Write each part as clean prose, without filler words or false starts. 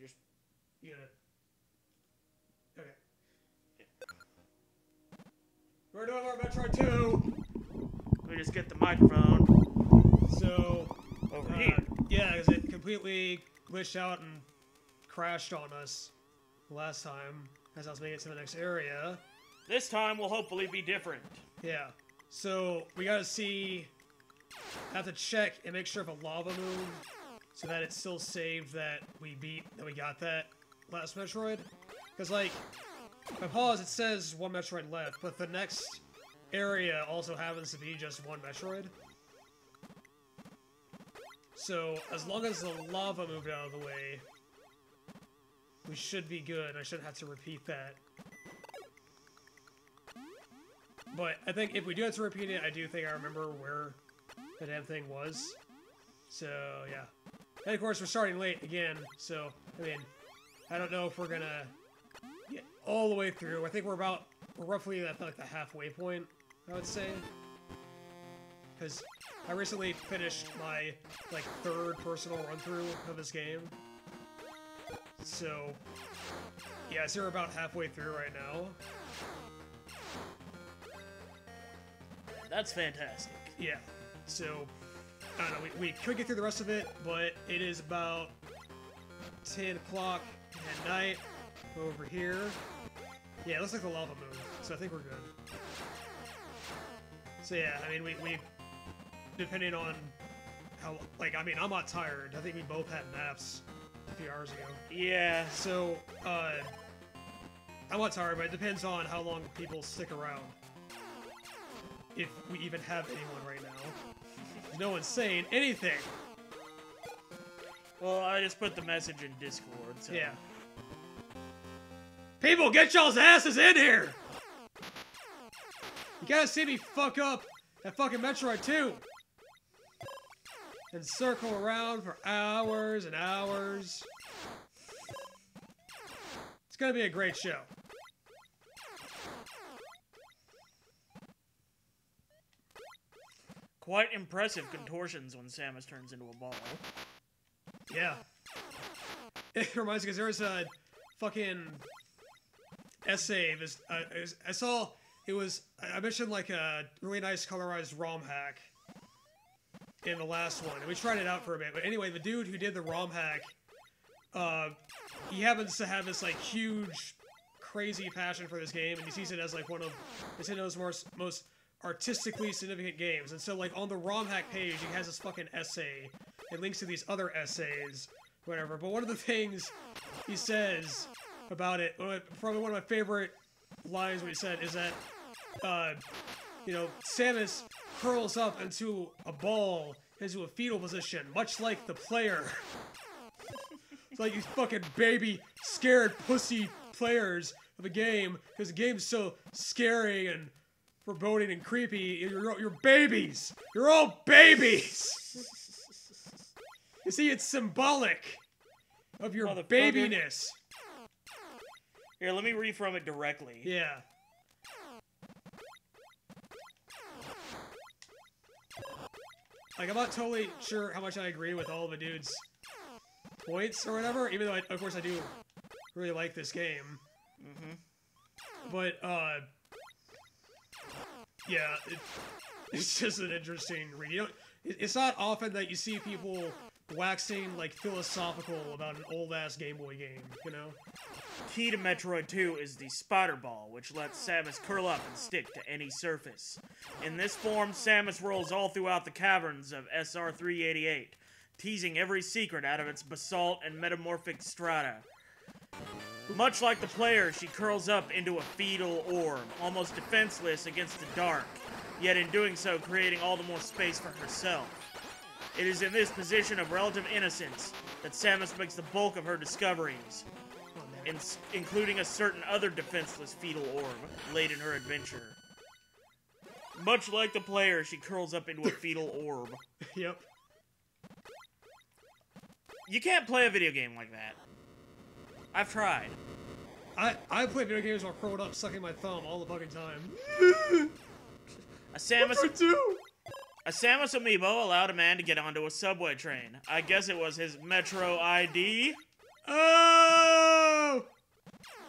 just... You gotta... Okay. We're doing our Metroid II! We just get the microphone. So... Over here. Yeah, because it completely glitched out and crashed on us last time as I was making it to the next area. This time will hopefully be different. Yeah. So, we gotta see... have to check and make sure if a lava moved so that it's still saved that we got that last Metroid. Because, like, if I pause, it says one Metroid left, but the next area also happens to be just one Metroid. So, as long as the lava moved out of the way, we should be good. I shouldn't have to repeat that. But I think if we do have to repeat it, I do think I remember where the damn thing was. So, yeah. And of course, we're starting late again, so, I mean, I don't know if we're gonna get all the way through. I think we're roughly at, like, the halfway point, I would say. Because I recently finished my, like, third personal run-through of this game. So, yeah, so we're about halfway through right now. That's fantastic. Yeah, so, I don't know, we could get through the rest of it, but it is about 10 o'clock at night over here. Yeah, it looks like the lava moved, so I think we're good. So yeah, I mean, we depending on how, like, I mean, I'm not tired. I think we both had naps a few hours ago. Yeah. So, I'm not tired, but it depends on how long people stick around. If we even have anyone right now. No one's saying anything. Well, I just put the message in Discord, so... Yeah. People, get y'all's asses in here! You gotta see me fuck up that fucking Metroid II! And circle around for hours and hours. It's gonna be a great show. Quite impressive contortions when Samus turns into a ball. Yeah. It reminds me, because there was a fucking essay, I saw, it was, I mentioned like a really nice colorized ROM hack in the last one, and we tried it out for a bit, but anyway, the dude who did the ROM hack, he happens to have this like huge, crazy passion for this game, and he sees it as like one of Nintendo's most artistically significant games, and so like on the ROM hack page, he has this fucking essay, and links to these other essays, whatever, but one of the things he says about it, probably one of my favorite lines what he said, is that, you know, Samus curls up into a ball, into a fetal position, much like the player. It's like these fucking baby, scared pussy players of a game, because the game's so scary and foreboding and creepy. You're babies! You're all babies! You see, it's symbolic of your babiness. Here, let me read from it directly. Yeah. Like, I'm not totally sure how much I agree with all the dude's points or whatever, even though, of course, I do really like this game. Mm-hmm. But, yeah, it's just an interesting read. You know, it's not often that you see people waxing, like, philosophical about an old-ass Game Boy game, you know? Key to Metroid 2 is the Spider Ball, which lets Samus curl up and stick to any surface. In this form, Samus rolls all throughout the caverns of SR388, teasing every secret out of its basalt and metamorphic strata. Much like the player, she curls up into a fetal orb, almost defenseless against the dark, yet in doing so creating all the more space for herself. It is in this position of relative innocence that Samus makes the bulk of her discoveries, including a certain other defenseless fetal orb late in her adventure. Much like the player, she curls up into a fetal orb. Yep. You can't play a video game like that. I've tried. I play video games while curled up sucking my thumb all the fucking time. A Samus amiibo allowed a man to get onto a subway train. I guess it was his Metro ID? Oh!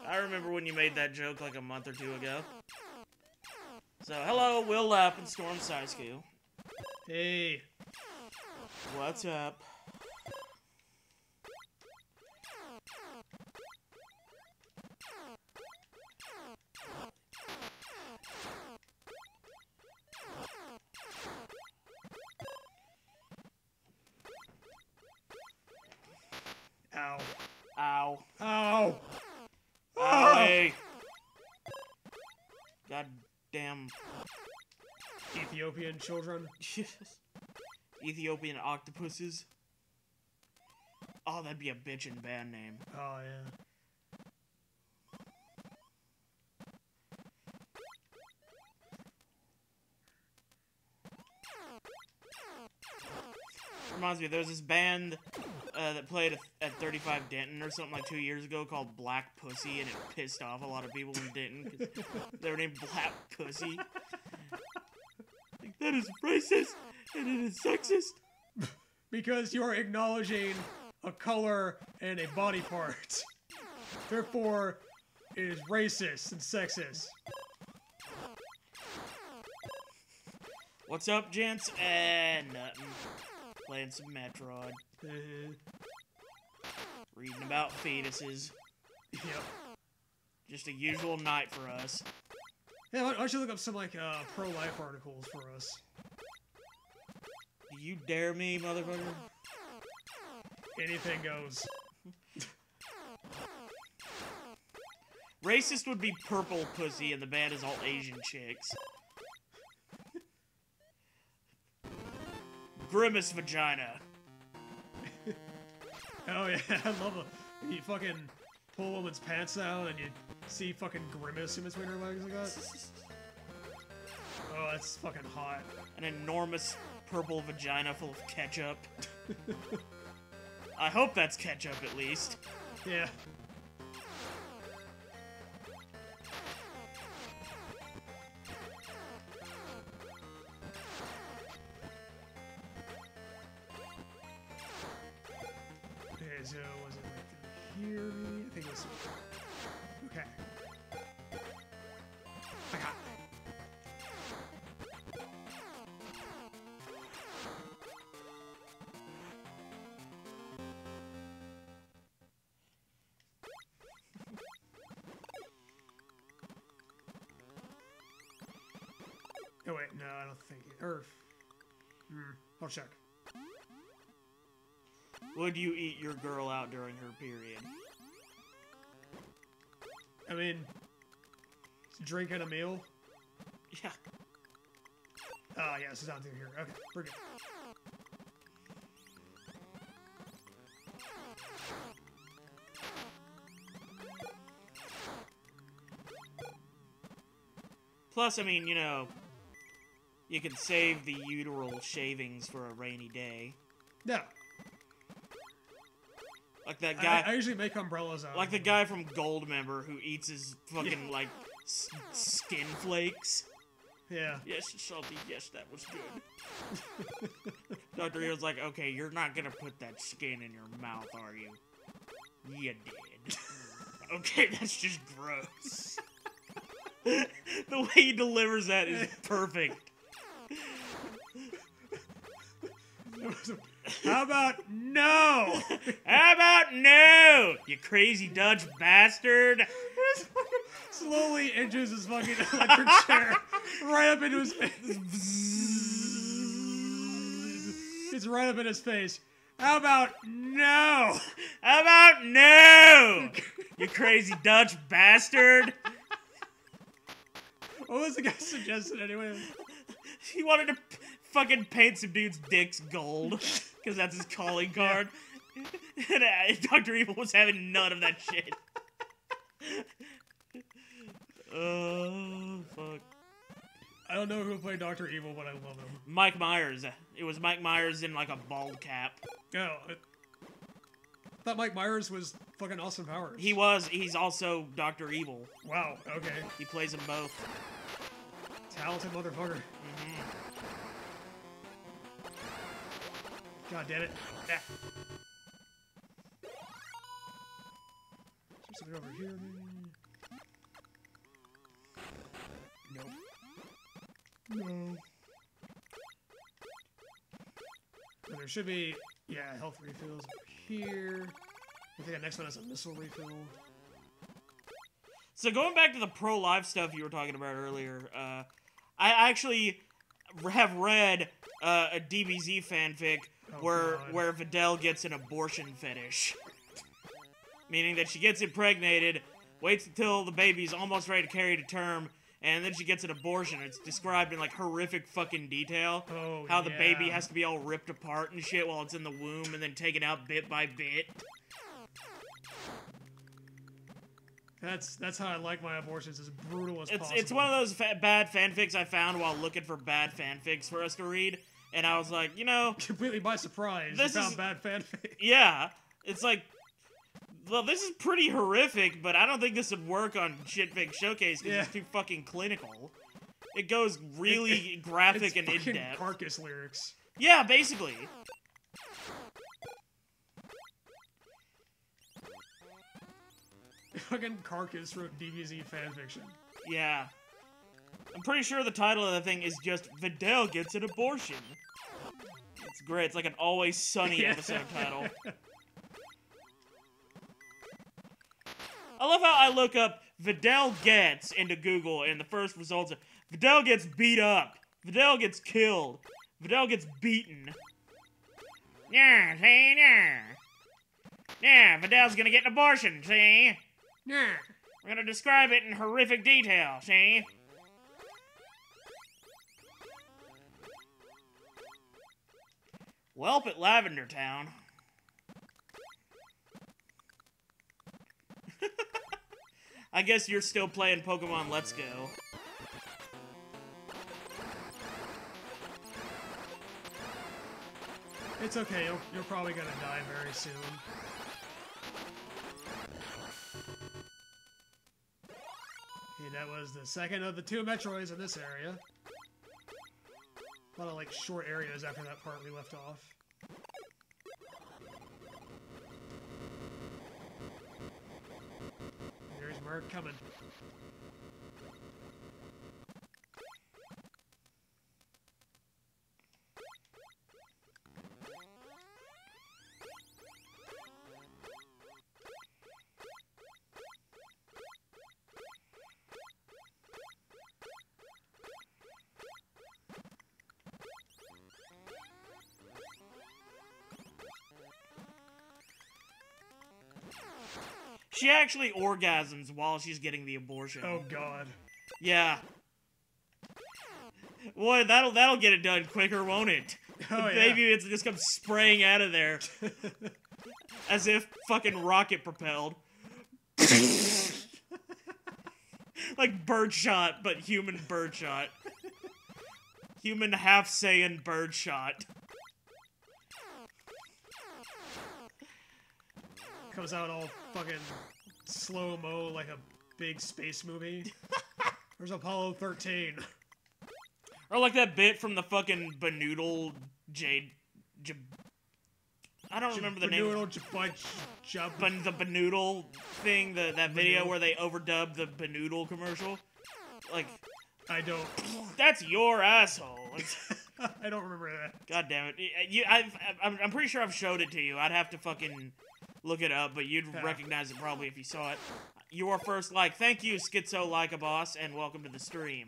I remember when you made that joke like a month or two ago. So, hello, Will Lapp and Storm Sisku. Hey. What's up? Ow. Ow. Ow! Owie. God damn. Ethiopian children. Ethiopian octopuses. Oh, that'd be a bitchin' band name. Oh, yeah. Reminds me, there's this band that played at 35 Denton or something like 2 years ago called Black Pussy, and it pissed off a lot of people in Denton because they were named Black Pussy. Like, that is racist and it is sexist. Because you're acknowledging a color and a body part. Therefore, it is racist and sexist. What's up, gents? Nothing. Playing some Metroid. Reading about fetuses. Yep. Just a usual night for us. Yeah, why don't you look up some, like, pro-life articles for us? Do you dare me, motherfucker? Anything goes. Racist would be Purple Pussy, and the band is all Asian chicks. Grimace Vagina. Oh, yeah, I love it. You fucking pull a woman's pants down and you see fucking Grimace in between her legs like that. Oh, that's fucking hot. An enormous purple vagina full of ketchup. I hope that's ketchup, at least. Yeah. Okay, so was it like through here, maybe? I think it was... Okay. I got it. Oh wait, no, I don't think it. Or, I'll check. Would you eat your girl out during her period? I mean, drink and a meal. Yeah. Oh yeah, it's down through here. Okay, we're good. Plus, I mean, you know, you can save the uteral shavings for a rainy day. Yeah. Like that guy. I usually make umbrellas out. Like the guy from Goldmember who eats his fucking, like, skin flakes. Yeah. Yes, salty. Yes, that was good. Dr. Evil's like, okay, you're not gonna put that skin in your mouth, are you? You did. Okay, that's just gross. The way he delivers that is perfect. How about no? How about no? You crazy Dutch bastard. Slowly inches his fucking electric chair right up into his face. It's right up in his face. How about no? How about no? You crazy Dutch bastard. What was the guy suggested anyway? He wanted to fucking paint some dude's dicks gold, because that's his calling card. And Dr. Evil was having none of that shit. Oh, fuck. I don't know who played Dr. Evil, but I love him. Mike Myers. It was Mike Myers in, like, a bald cap. Oh, I thought Mike Myers was fucking Austin Powers. He was. He's also Dr. Evil. Wow, okay. He plays them both. Talented motherfucker. God damn it. Ah. Something over here, maybe? Nope. No. But there should be, yeah, health refills over here. I think the next one has a missile refill. So going back to the pro-life stuff you were talking about earlier, I actually have read a DBZ fanfic where Videl gets an abortion fetish. Meaning that she gets impregnated, waits until the baby's almost ready to carry to term, and then she gets an abortion. It's described in, like, horrific fucking detail. Oh, how the baby has to be all ripped apart and shit while it's in the womb and then taken out bit by bit. That's how I like my abortions, as brutal as possible. It's one of those bad fanfics I found while looking for bad fanfics for us to read, and I was like, you know... Completely by surprise, you found bad fanfic. Yeah, it's like... Well, this is pretty horrific, but I don't think this would work on Shitfic Showcase because it's too fucking clinical. It goes really graphic and in-depth. It's Carcass lyrics. Yeah, basically. Fucking Carcass wrote DBZ fanfiction. Yeah. I'm pretty sure the title of the thing is just Videl Gets an Abortion. It's great. It's like an Always Sunny episode title. I love how I look up Videl Gets into Google and the first results are Videl gets beat up. Videl gets killed. Videl gets beaten. Yeah, see? Yeah. Yeah, Videl's gonna get an abortion, see? Yeah. We're gonna describe it in horrific detail, see? Welp at Lavender Town. I guess you're still playing Pokemon Let's Go. It's okay, you're probably gonna die very soon. Okay, that was the second of the 2 Metroids in this area. A lot of, like, short areas after that part we left off. There's Merc coming. She actually orgasms while she's getting the abortion. Oh god. Yeah. Boy, that'll get it done quicker, won't it? Oh, the baby just comes spraying out of there. As if fucking rocket propelled. Like birdshot, but human birdshot. Human half Saiyan birdshot. Comes out all fucking slow-mo like a big space movie. There's Apollo 13. Or like that bit from the fucking Banoodle I don't remember the name. The Banoodle thing, that video where they overdubbed the Banoodle commercial. Like, I don't. That's your asshole. I don't remember that. God damn it. I'm pretty sure I've showed it to you. I'd have to fucking look it up, but you'd recognize it probably if you saw it. Your first like. Thank you, Schizo Like a Boss, and welcome to the stream.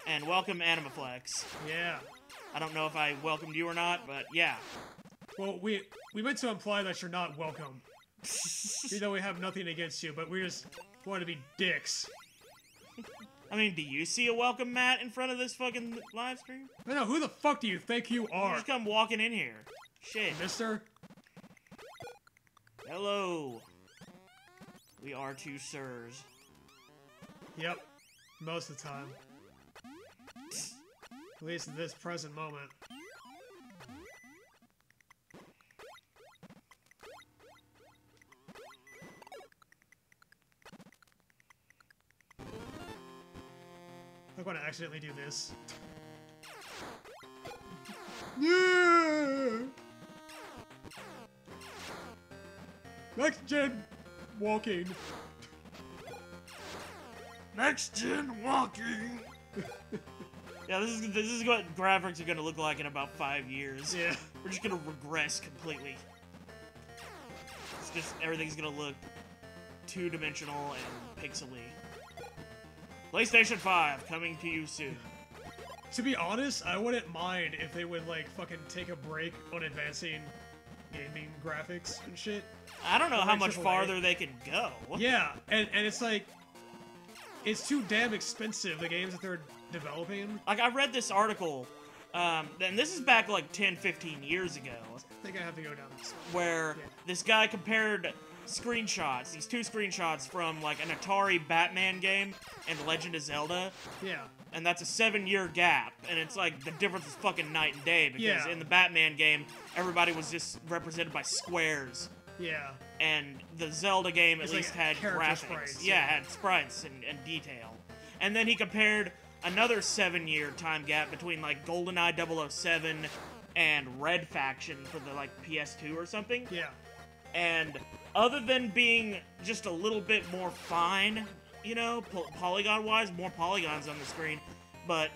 And welcome, Animaflex. Yeah. I don't know if I welcomed you or not, but yeah. Well, we meant to imply that you're not welcome. Even though we have nothing against you, but we just want to be dicks. I mean, do you see a welcome mat in front of this fucking live stream? I know, who the fuck do you think you are? You just come walking in here. Shit. Mister? Hello. We are 2 sirs. Yep. Most of the time. At least in this present moment. I'm gonna accidentally do this. Yeah! Next gen walking. Next gen walking. Yeah, this is what graphics are gonna look like in about 5 years. Yeah. We're just gonna regress completely. It's just everything's gonna look two-dimensional and pixely. PlayStation 5 coming to you soon. To be honest, I wouldn't mind if they would like fucking take a break on advancing gaming graphics and shit. I don't know how Like much AAA. farther they can go. Yeah, and it's like it's too damn expensive, the games that they're developing. Like, I read this article, and this is back like 10, 15 years ago, I think I have to go down this one. where this guy compared screenshots, these 2 screenshots from like an Atari Batman game and Legend of Zelda, Yeah. and that's a 7-year gap, and it's like the difference is fucking night and day, because Yeah. in the Batman game, everybody was just represented by squares, Yeah. and the Zelda game at It's least like had character graphics. sprites, Yeah, yeah. had sprites and detail. And then he compared another 7-year time gap between like GoldenEye 007 and Red Faction for the like PS2 or something. Yeah. And other than being just a little bit more fine, you know, polygon-wise, more polygons on the screen, but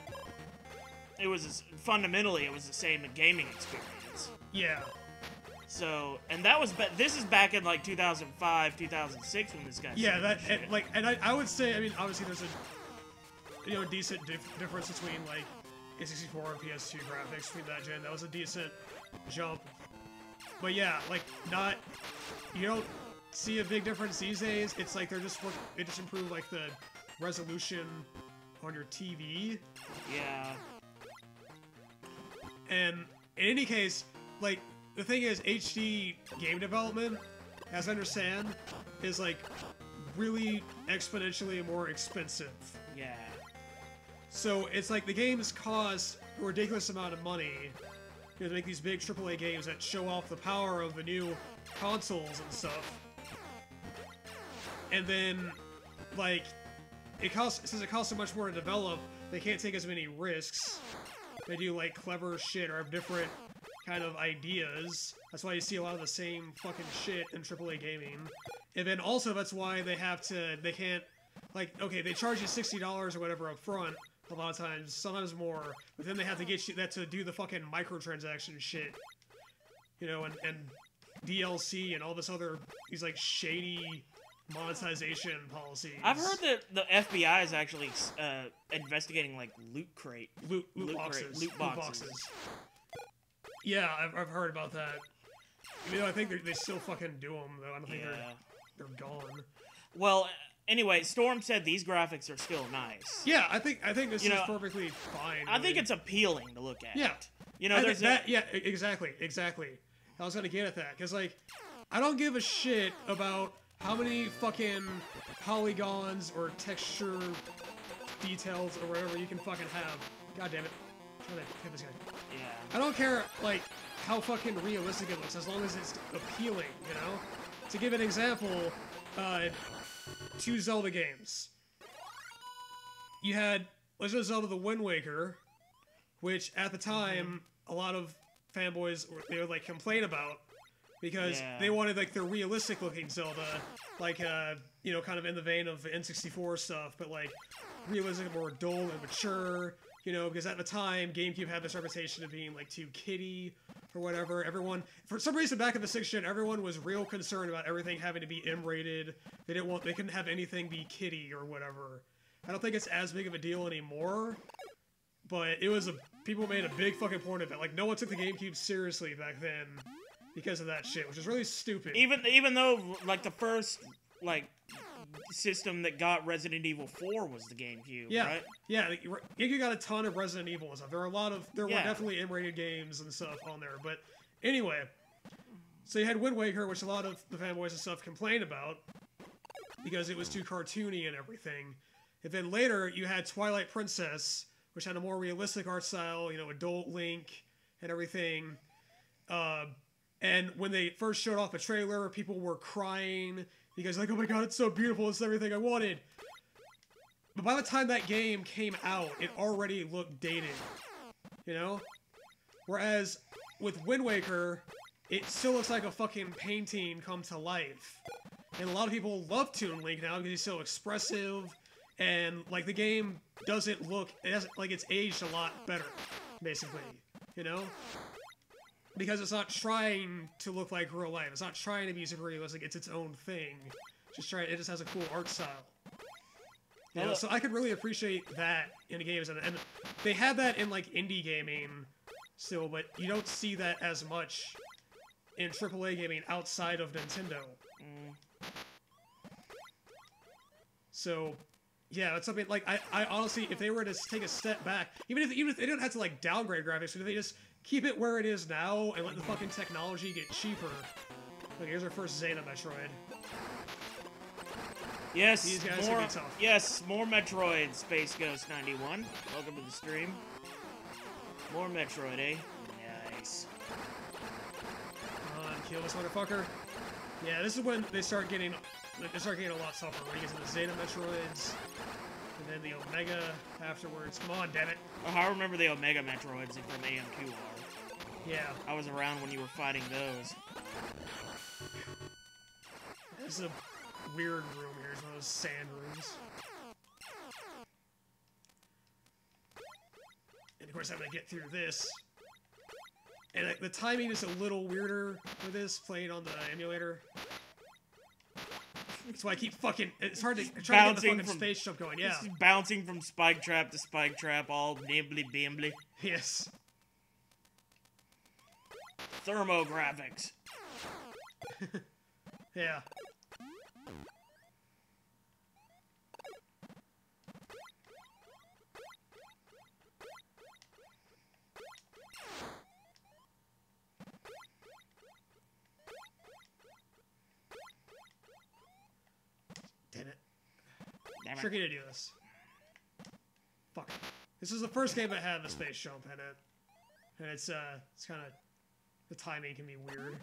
it was fundamentally it was the same gaming experience. Yeah. So, and that was this is back in like 2005, 2006 when this guy. Yeah, said that this shit. and I would say, I mean, obviously there's a decent difference between like N64 and PS2 graphics between that gen. That was a decent jump. But yeah, like you don't see a big difference these days. It's like they just improved like the resolution on your TV. Yeah. And in any case, like the thing is, HD game development, as I understand, is like really exponentially more expensive. Yeah. So it's like the games cost a ridiculous amount of money, you know, to make these big AAA games that show off the power of the new consoles and stuff. And then, like, since it costs so much more to develop, they can't take as many risks. They do like clever shit or have different kind of ideas. That's why you see a lot of the same fucking shit in AAA gaming. And then also that's why they can't, like, okay, they charge you $60 or whatever up front a lot of times, sometimes more, but then they have to get you that to do the fucking microtransaction shit. You know, and DLC and all this other, these like shady monetization policies. I've heard that the FBI is actually investigating like loot boxes. Yeah, I've heard about that. You know, I think they still fucking do them though. I don't think they're gone. Well, anyway, Storm said these graphics are still nice. Yeah, I think this You is know, perfectly fine. I think it's appealing to look at. Yeah. You know, exactly. I was gonna get at that, because, like, I don't give a shit about how many fucking polygons or texture details or whatever you can fucking have. God damn it. I'm trying to hit this guy. Yeah. I don't care, like, how fucking realistic it looks, as long as it's appealing, you know? To give an example, 2 Zelda games. You had Legend of Zelda: The Wind Waker, which at the time a lot of fanboys they would like complain about because they wanted like the realistic looking Zelda, like you know, kind of in the vein of the N64 stuff, but like realistic, more dull and mature. You know, because at the time GameCube had this reputation of being like too kiddie or whatever. Everyone, for some reason, back in the 6th gen, everyone was real concerned about everything having to be M-rated. They couldn't have anything be kiddie or whatever. I don't think it's as big of a deal anymore, but people made a big fucking point of it. Like, no one took the GameCube seriously back then because of that shit, which is really stupid. Even though, like, the first, like, system that got Resident Evil 4 was the GameCube, right? Yeah, GameCube got a ton of Resident Evil and stuff. There were definitely M-rated games and stuff on there, but anyway. So you had Wind Waker, which a lot of the fanboys and stuff complained about because it was too cartoony and everything. And then later you had Twilight Princess, which had a more realistic art style, you know, adult Link and everything. And when they first showed off the trailer, people were crying because, like, oh my god, it's so beautiful, it's everything I wanted. But by the time that game came out, it already looked dated, you know? Whereas with Wind Waker, it still looks like a fucking painting come to life. And a lot of people love Toon Link now because he's so expressive, and like the game doesn't look, like it's aged a lot better, basically, you know? Because it's not trying to look like real life. It's not trying to be super realistic. It's its own thing. It just has a cool art style. You know, so I could really appreciate that in the games, and they have that in like indie gaming still, but you don't see that as much in AAA gaming outside of Nintendo. So, yeah, it's something like I honestly, if they were to take a step back, even if they don't have to like downgrade graphics, but if they just keep it where it is now and let the fucking technology get cheaper. Look, here's our first Zeta Metroid. Yes, these guys are tough. Yes, more Metroid, Space Ghost 91. Welcome to the stream. More Metroid, eh? Nice. Come on, kill this motherfucker. Yeah, this is when they start getting a lot tougher. When you get to the Zeta Metroids, and then the Omega afterwards. Come on, damn it. Oh, I remember the Omega Metroids from AM2R. Yeah. I was around when you were fighting those. This is a weird room here. It's one of those sand rooms. And of course I'm gonna get through this. And the timing is a little weirder with this, playing on the emulator. That's why I keep fucking... It's hard to try to get the fucking space jump going, yeah. This is bouncing from spike trap to spike trap, all nimbly-bimbly. Yes. Thermographics. Yeah. Damn it. Tricky to do this. Fuck. This is the first game that had the space jump in it. And it's kind of... The timing can be weird.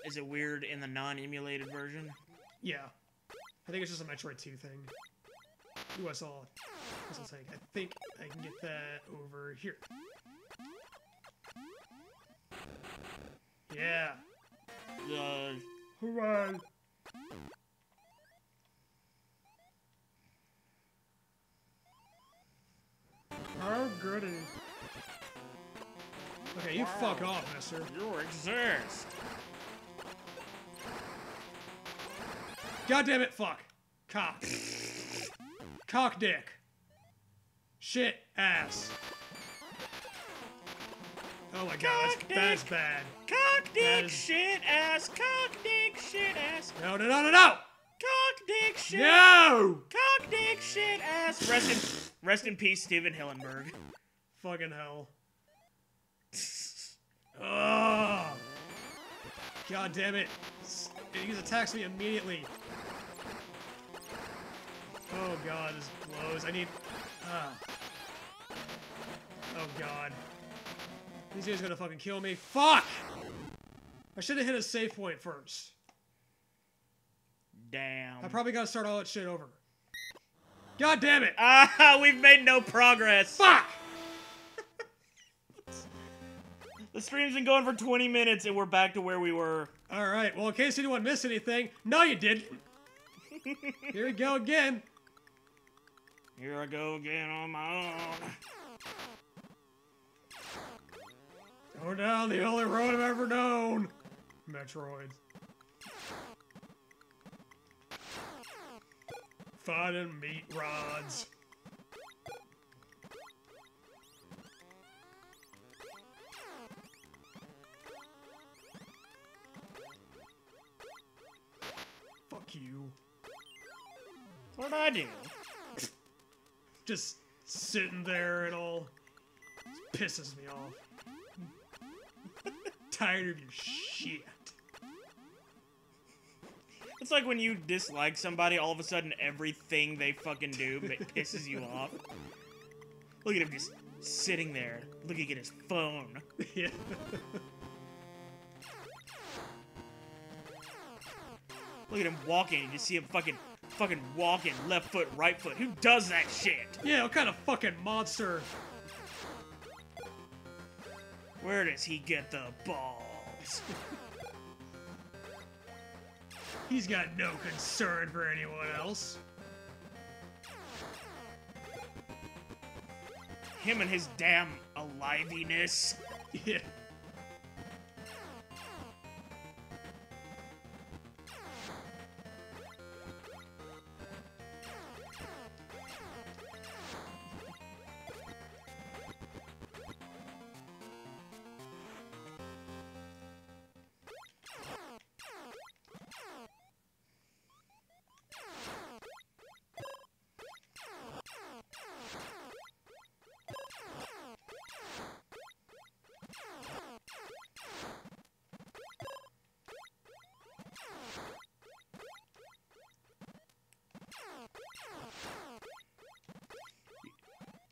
Is it weird in the non-emulated version? Yeah. I think it's just a Metroid II thing. Ooh, I saw a tank. I think I can get that over here. Yeah. Hooray! Oh, goody. Okay, you fuck off, mister. You exist. God damn it, fuck. Cock. Cock dick. Shit ass. Oh my god, that's bad. Cock dick shit ass. Cock dick shit ass. No, no, no, no, no! Cock dick shit. No! Cock dick shit ass. Rest in peace, Steven Hillenberg. Fucking hell. Ugh. God damn it. He attacks me immediately. Oh god, this blows. I need... Oh god. These guys are gonna fucking kill me. Fuck! I should have hit a save point first. Damn. I probably gotta start all that shit over. God damn it! We've made no progress. Fuck! The stream's been going for 20 minutes and we're back to where we were. Alright, well in case anyone missed anything, no you didn't. Here we go again. Here I go again on my own. Go down the only road I've ever known. Metroid. Finding meat rods. Fuck you. What'd I do? Just sitting there and all. Pisses me off. Tired of your shit. It's like when you dislike somebody, all of a sudden everything they fucking do pisses you off. Look at him just sitting there, looking at his phone. Yeah. Look at him walking, you just see him fucking walking, left foot, right foot. Who does that shit? Yeah, what kind of fucking monster? Where does he get the balls? He's got no concern for anyone else. Him and his damn aliveness. Yeah.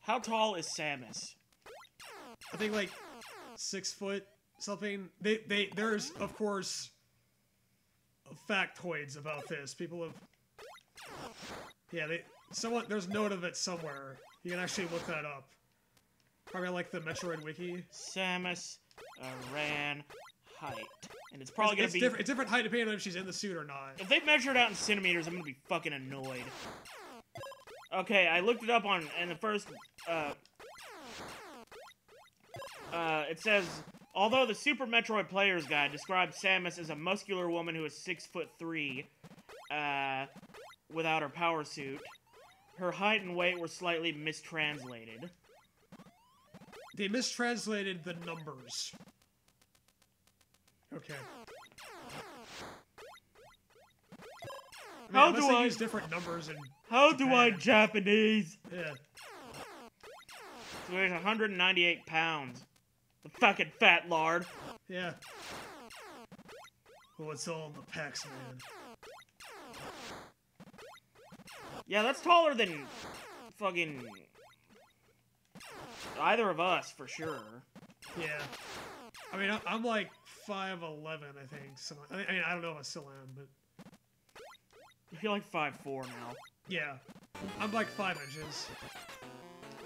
How tall is Samus? I think like 6 foot something. There's of course factoids about this. People have, yeah, there's note of it somewhere. You can actually look that up. Probably like the Metroid wiki. Samus Aran height, and it's probably gonna be different. It's different height depending on if she's in the suit or not. If they measure it out in centimeters, I'm gonna be fucking annoyed. Okay, I looked it up in the first, it says, although the Super Metroid Player's Guide describes Samus as a muscular woman who is 6'3", without her power suit, her height and weight were slightly mistranslated. They mistranslated the numbers. Okay. How do I use different numbers in How Japan. do I Japanese? Yeah. She weighs 198 pounds. The fucking fat lard. Yeah. Well, it's all in the pecs, man. Yeah, that's taller than fucking either of us, for sure. Yeah. I mean, I'm like 5'11", I think. So, I mean, I don't know if I still am, but... I feel like 5'4" now. Yeah. I'm like 5 inches.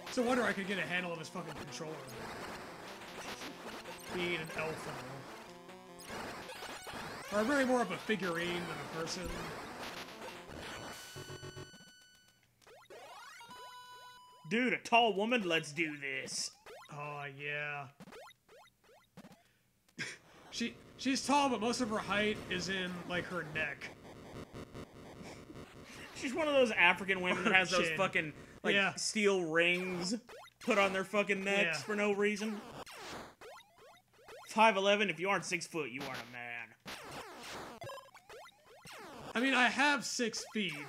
It's a wonder I could get a handle of his fucking controller. Being an elf now. Or I'm really more of a figurine than a person. Dude, a tall woman, let's do this. Oh, yeah. She's tall, but most of her height is in, like, her neck. She's one of those African women that has those Chin. fucking, like, Yeah. steel rings put on their fucking necks Yeah. for no reason. 5'11", if you aren't 6 foot, you aren't a man. I mean, I have 6 feet.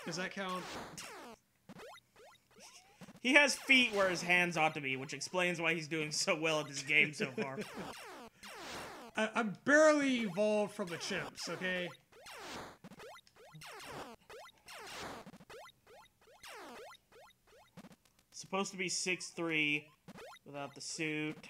Does that count? He has feet where his hands ought to be, which explains why he's doing so well at this game so far. I'm barely evolved from the chimps, okay? Supposed to be 6'3", without the suit.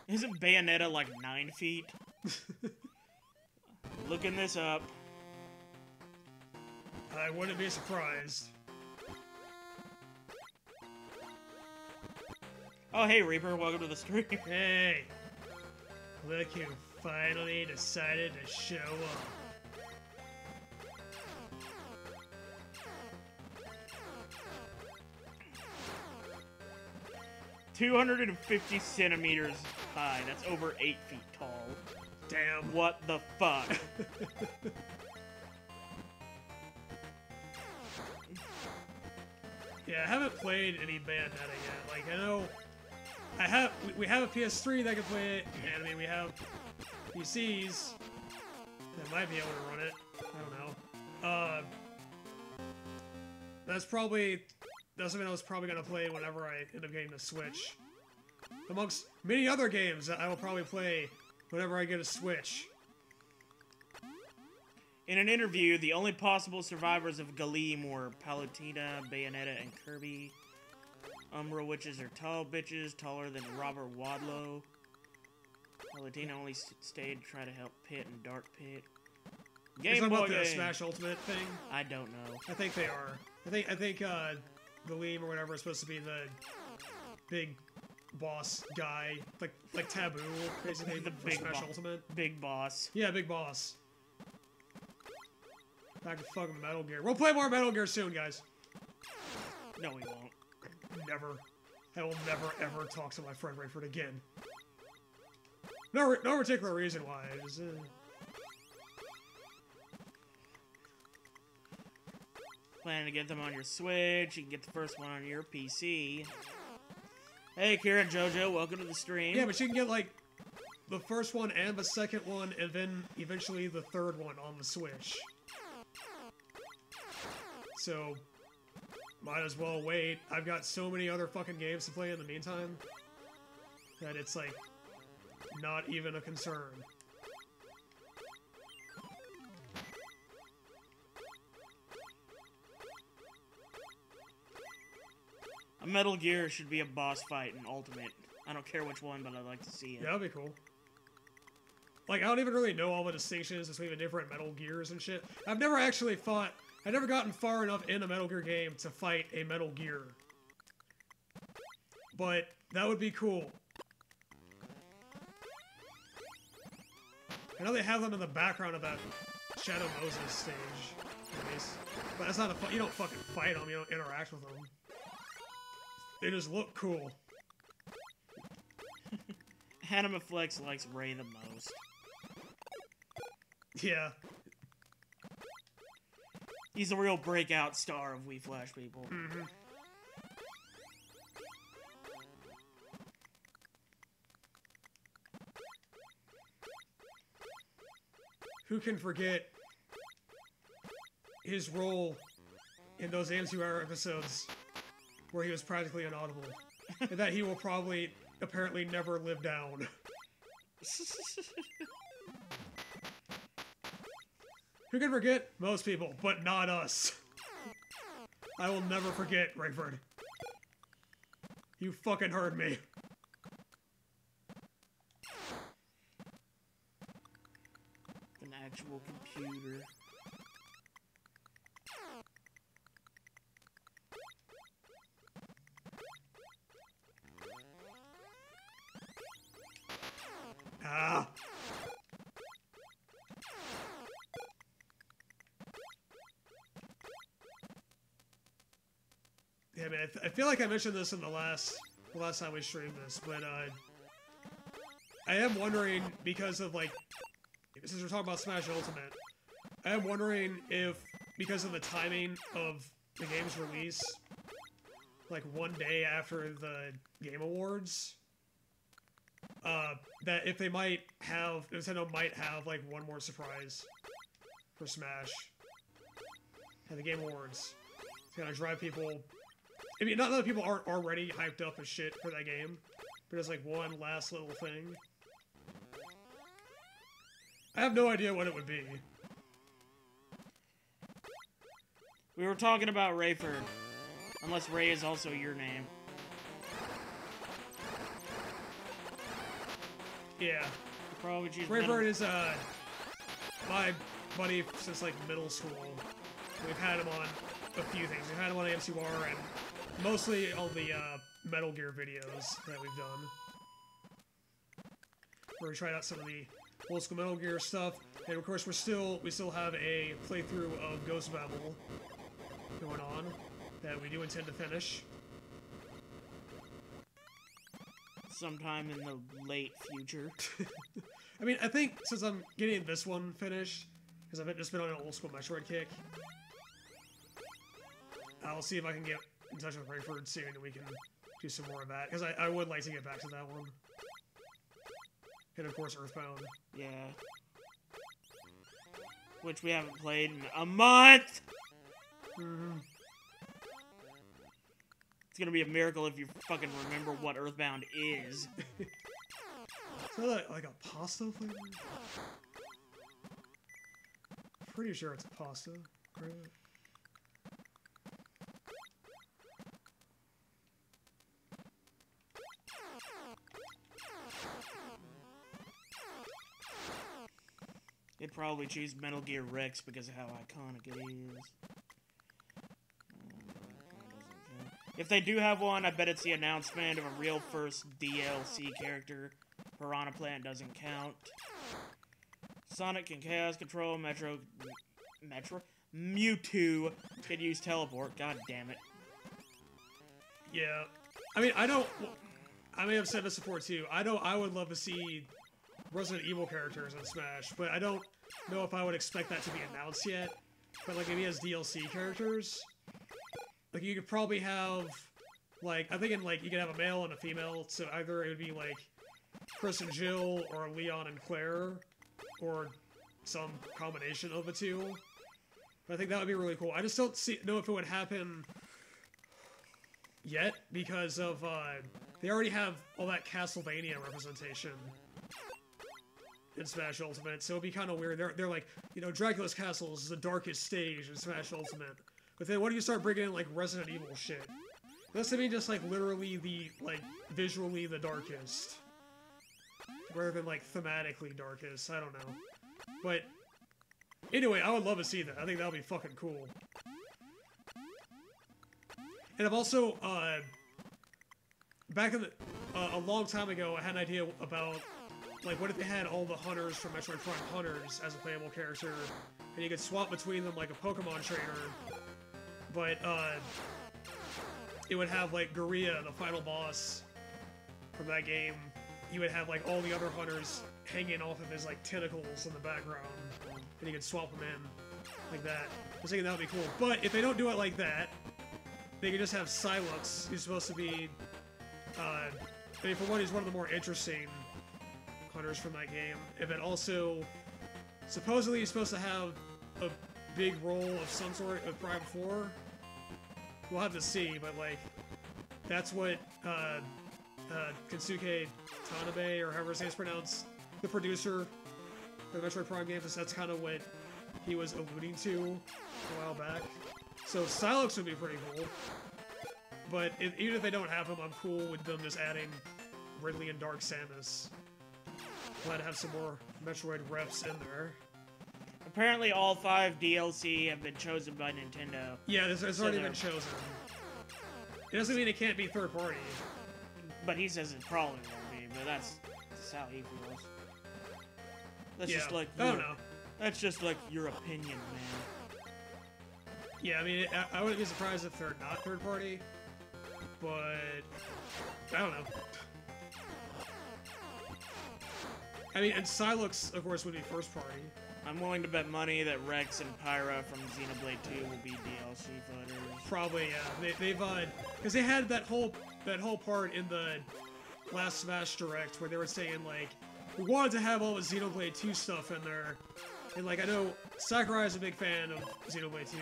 Isn't Bayonetta like 9 feet? Looking this up. I wouldn't be surprised. Oh, hey, Reaper, welcome to the stream. Hey! Look who finally decided to show up. 250 centimeters high. That's over 8 feet tall. Damn. What the fuck? Yeah, I haven't played any Bayonetta yet. Like, we have a PS3 that can play it, and I mean we have PCs that might be able to run it. I don't know. That's something I was probably gonna play whenever I end up getting the Switch. Amongst many other games that I will probably play whenever I get a Switch. In an interview, the only possible survivors of Galeem were Palutena, Bayonetta, and Kirby. Umbra witches are tall bitches, taller than Robert Wadlow. Palutena only stayed to try to help Pit and Dark Pit. Game Boy about the game. Smash Ultimate thing? I don't know. I think they are. I think Galeem or whatever is supposed to be the big boss guy, like Taboo, basically The for big Smash Ultimate. Big boss. Yeah, big boss. Back to fucking Metal Gear. We'll play more Metal Gear soon, guys. No, we won't. Never. I will never ever talk to my friend Rayford again. No particular reason why. I just, Planning to get them on your Switch. You can get the first one on your PC. Hey, Kira and JoJo, welcome to the stream. Yeah, but you can get like the first one and the second one, and then eventually the third one on the Switch. So, might as well wait. I've got so many other fucking games to play in the meantime that it's like not even a concern. A Metal Gear should be a boss fight in Ultimate. I don't care which one, but I'd like to see it. Yeah, that'd be cool. Like, I don't even really know all the distinctions between the different Metal Gears and shit. I've never gotten far enough in a Metal Gear game to fight a Metal Gear. But that would be cool. I know they have them in the background of that Shadow Moses stage. But that's not you don't fucking fight them, you don't interact with them. They just look cool. Anima Flex likes Ray the most. Yeah. He's a real breakout star of We Flash people. Mm-hmm. Who can forget his role in those AMC episodes where he was practically inaudible, and that he will probably, apparently, never live down. Who can forget? Most people, but not us. I will never forget, Rayford. You fucking heard me. An actual computer. Ah. Yeah, man, I feel like I mentioned this in the last time we streamed this, but I am wondering, because of like, since we're talking about Smash Ultimate, I am wondering if, because of the timing of the game's release, like one day after the Game Awards, that if Nintendo might have like one more surprise for Smash at the Game Awards. It's gonna drive people. I mean, not that people aren't already hyped up as shit for that game, but it's like one last little thing. I have no idea what it would be. We were talking about Rayford. Unless Ray is also your name. Yeah. Probably choose Rayford is my buddy since like middle school. We've had him on a few things. We've had him on AMCWAR and mostly all the Metal Gear videos that we've done. Where we tried out some of the old school Metal Gear stuff, and of course we still have a playthrough of Ghost Babel going on that we do intend to finish. Sometime in the late future. I mean, I think since I'm getting this one finished, because I've just been on an old school Metroid kick, I'll see if I can get in touch with Rayford soon and we can do some more of that, because I would like to get back to that one. And of course, Earthbound. Yeah. Which we haven't played in a month! Mm-hmm. It's gonna be a miracle if you fucking remember what Earthbound is. Is that like a pasta flavor? Pretty sure it's pasta, right? They'd probably choose Metal Gear Rex because of how iconic it is. If they do have one, I bet it's the announcement of a real first DLC character. Piranha Plant doesn't count. Sonic can Chaos Control, Mewtwo could use Teleport. God damn it. Yeah. I mean, I may have said this before too. I would love to see Resident Evil characters in Smash, but I don't know if I would expect that to be announced yet. But like maybe as DLC characters, like you could probably have, like I'm thinking like you could have a male and a female. So either it would be like Chris and Jill, or Leon and Claire, or some combination of the two. But I think that would be really cool. I just don't know if it would happen yet because of they already have all that Castlevania representation in Smash Ultimate, so it'd be kind of weird. They're like, you know, Dracula's Castle is the darkest stage in Smash Ultimate, but then what do you start bringing in like Resident Evil shit? Unless they mean just like literally like visually the darkest, rather than like thematically darkest. I don't know, but anyway, I would love to see that. I think that would be fucking cool. And I've also back in the a long time ago, I had an idea about, like, what if they had all the hunters from Metroid Prime Hunters as a playable character, and you could swap between them like a Pokemon trainer, but, it would have, like, Guria, the final boss from that game. You would have, like, all the other hunters hanging off of his, like, tentacles in the background, and you could swap them in like that. I was thinking that would be cool. But if they don't do it like that, they could just have Silux, who's supposed to be, I mean, for one, he's one of the more interesting hunters from that game. And then also, supposedly he's supposed to have a big role of some sort with Prime 4. We'll have to see, but like, that's what Kensuke Tanabe, or however his name's pronounced, the producer for the Metroid Prime games, that's kind of what he was alluding to a while back. So Silux would be pretty cool. But even if they don't have him, I'm cool with them just adding Ridley and Dark Samus. Glad to have some more Metroid reps in there. Apparently all 5 DLC have been chosen by Nintendo. Yeah, it's already been chosen. It doesn't mean it can't be third party. But he says it probably won't be, but that's how he feels. That's just like I don't know. That's just like your opinion, man. Yeah, I mean, I wouldn't be surprised if they're not third party, but I don't know. I mean, and Silux, of course, would be first party. I'm willing to bet money that Rex and Pyra from Xenoblade 2 will be DLC footers. Probably, yeah. They've because they had that whole part in the last Smash Direct where they were saying like, we wanted to have all the Xenoblade 2 stuff in there, and like I know Sakurai is a big fan of Xenoblade 2,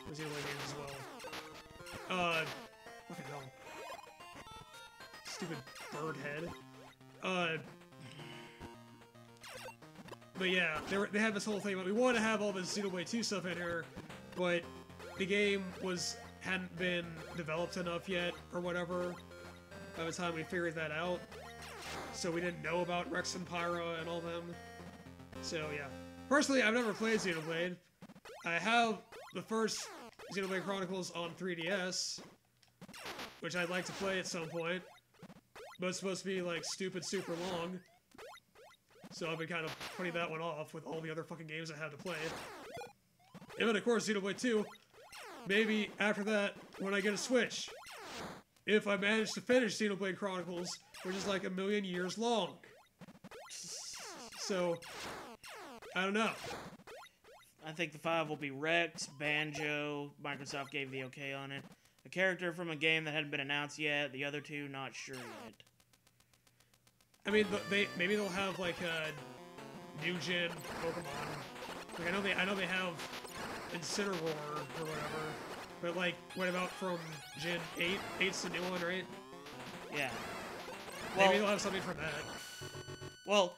the Xenoblade games as well. Fucking hell, stupid bird head. But yeah, they had this whole thing about we want to have all this Xenoblade 2 stuff in here, but the game hadn't been developed enough yet, or whatever, by the time we figured that out. So we didn't know about Rex and Pyra and all them. So yeah. Personally, I've never played Xenoblade. I have the first Xenoblade Chronicles on 3DS, which I'd like to play at some point, but it's supposed to be like stupid super long. So I've been kind of putting that one off with all the other fucking games I have to play. And then of course Xenoblade 2, maybe after that when I get a Switch. If I manage to finish Xenoblade Chronicles, which is like 1,000,000 years long. So, I don't know. I think the 5 will be Rex, Banjo, Microsoft gave the okay on it, character from a game that hadn't been announced yet. The other two, not sure yet. I mean, maybe they'll have like a new gen Pokemon. Like I know they have Incineroar or whatever, but like, what about from Gen 8? 8's the new one, right? Yeah. Well, maybe they'll have something from that. Well,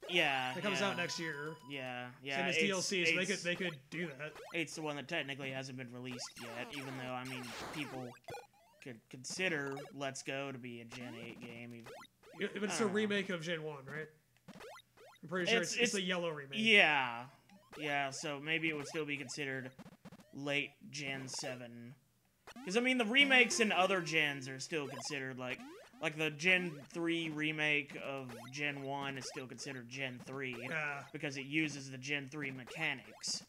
yeah. It comes out next year. Yeah. Same as DLC, so they could do that. 8's the one that technically hasn't been released yet, even though, I mean, people could consider Let's Go to be a Gen 8 game. It's a remake of Gen 1, right? I'm pretty sure it's a yellow remake. Yeah. Yeah, so maybe it would still be considered late Gen 7. Because, I mean, the remakes in other gens are still considered, like the Gen 3 remake of Gen 1 is still considered Gen 3. Because it uses the Gen 3 mechanics.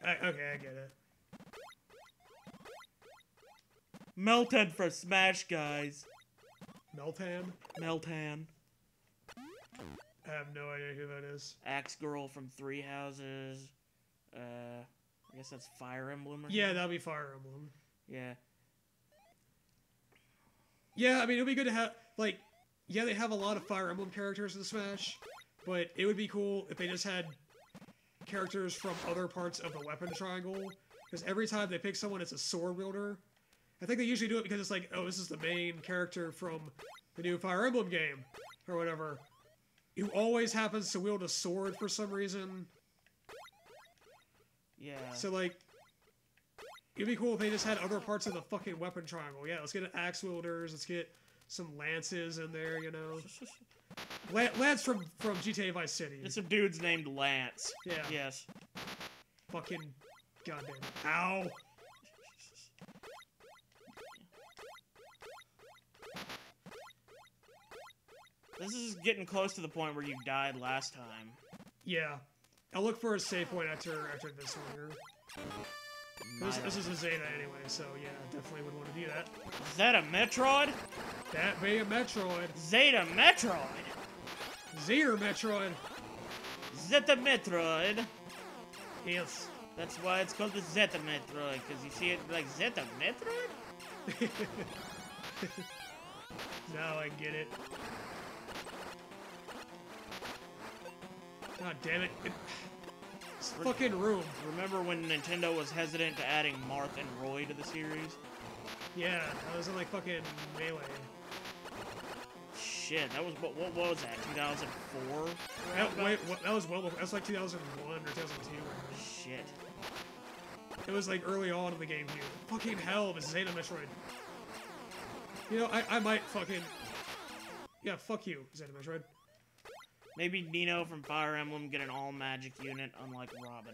Okay, I get it. Meltan for Smash, guys. Meltan? Meltan. I have no idea who that is. Axe Girl from Three Houses. I guess that's Fire Emblem or something? Yeah, that'll be Fire Emblem. Yeah. Yeah, I mean, it would be good to have, like, yeah, they have a lot of Fire Emblem characters in Smash, but it would be cool if they just had characters from other parts of the weapon triangle, because every time they pick someone, it's a sword wielder. I think they usually do it because it's like, oh, this is the main character from the new Fire Emblem game, or whatever, who always happens to wield a sword for some reason. Yeah. So, like, it'd be cool if they just had other parts of the fucking weapon triangle. Yeah, let's get axe wielders, let's get some lances in there, you know. Lance from GTA Vice City. There's some dudes named Lance. Yeah. Yes. Fucking goddamn. Ow. This is getting close to the point where you died last time. Yeah. I'll look for a save point after this one here. This is a Zeta anyway, so yeah, definitely would want to do that. Is that a Metroid? That be a Metroid. Zeta Metroid! Zeta Metroid. Zeta Metroid. Yes. That's why it's called the Zeta Metroid, because you see it like Zeta Metroid? Now I get it. God damn it. This fucking room. Remember when Nintendo was hesitant to adding Marth and Roy to the series? Yeah, I was in like fucking Melee. Shit, that was, what was that, 2004? That was like 2001 or 2002. Shit. It was like early on in the game here. Fucking hell, this Zeta Metroid. You know, I might fucking... Yeah, fuck you, Zeta Metroid. Maybe Nino from Fire Emblem get an all-magic unit, unlike Robin.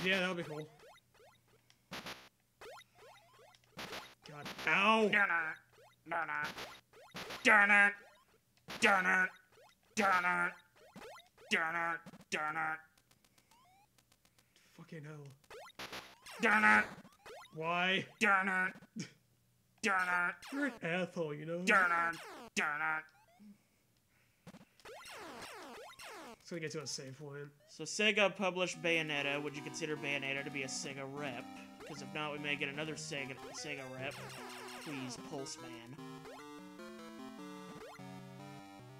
Yeah, that would be cool. God. Ow! Darn it! Darn it! Darn it! Darn it! Darn it! Darn it! Darn it! Fucking hell. Darn it! Why? Darn it! Darn it! You're an asshole, you know? Darn it! Darn it! Let's go get to a save point. So Sega published Bayonetta. Would you consider Bayonetta to be a Sega rep? Because if not, we may get another Sega rep. Please, Pulseman.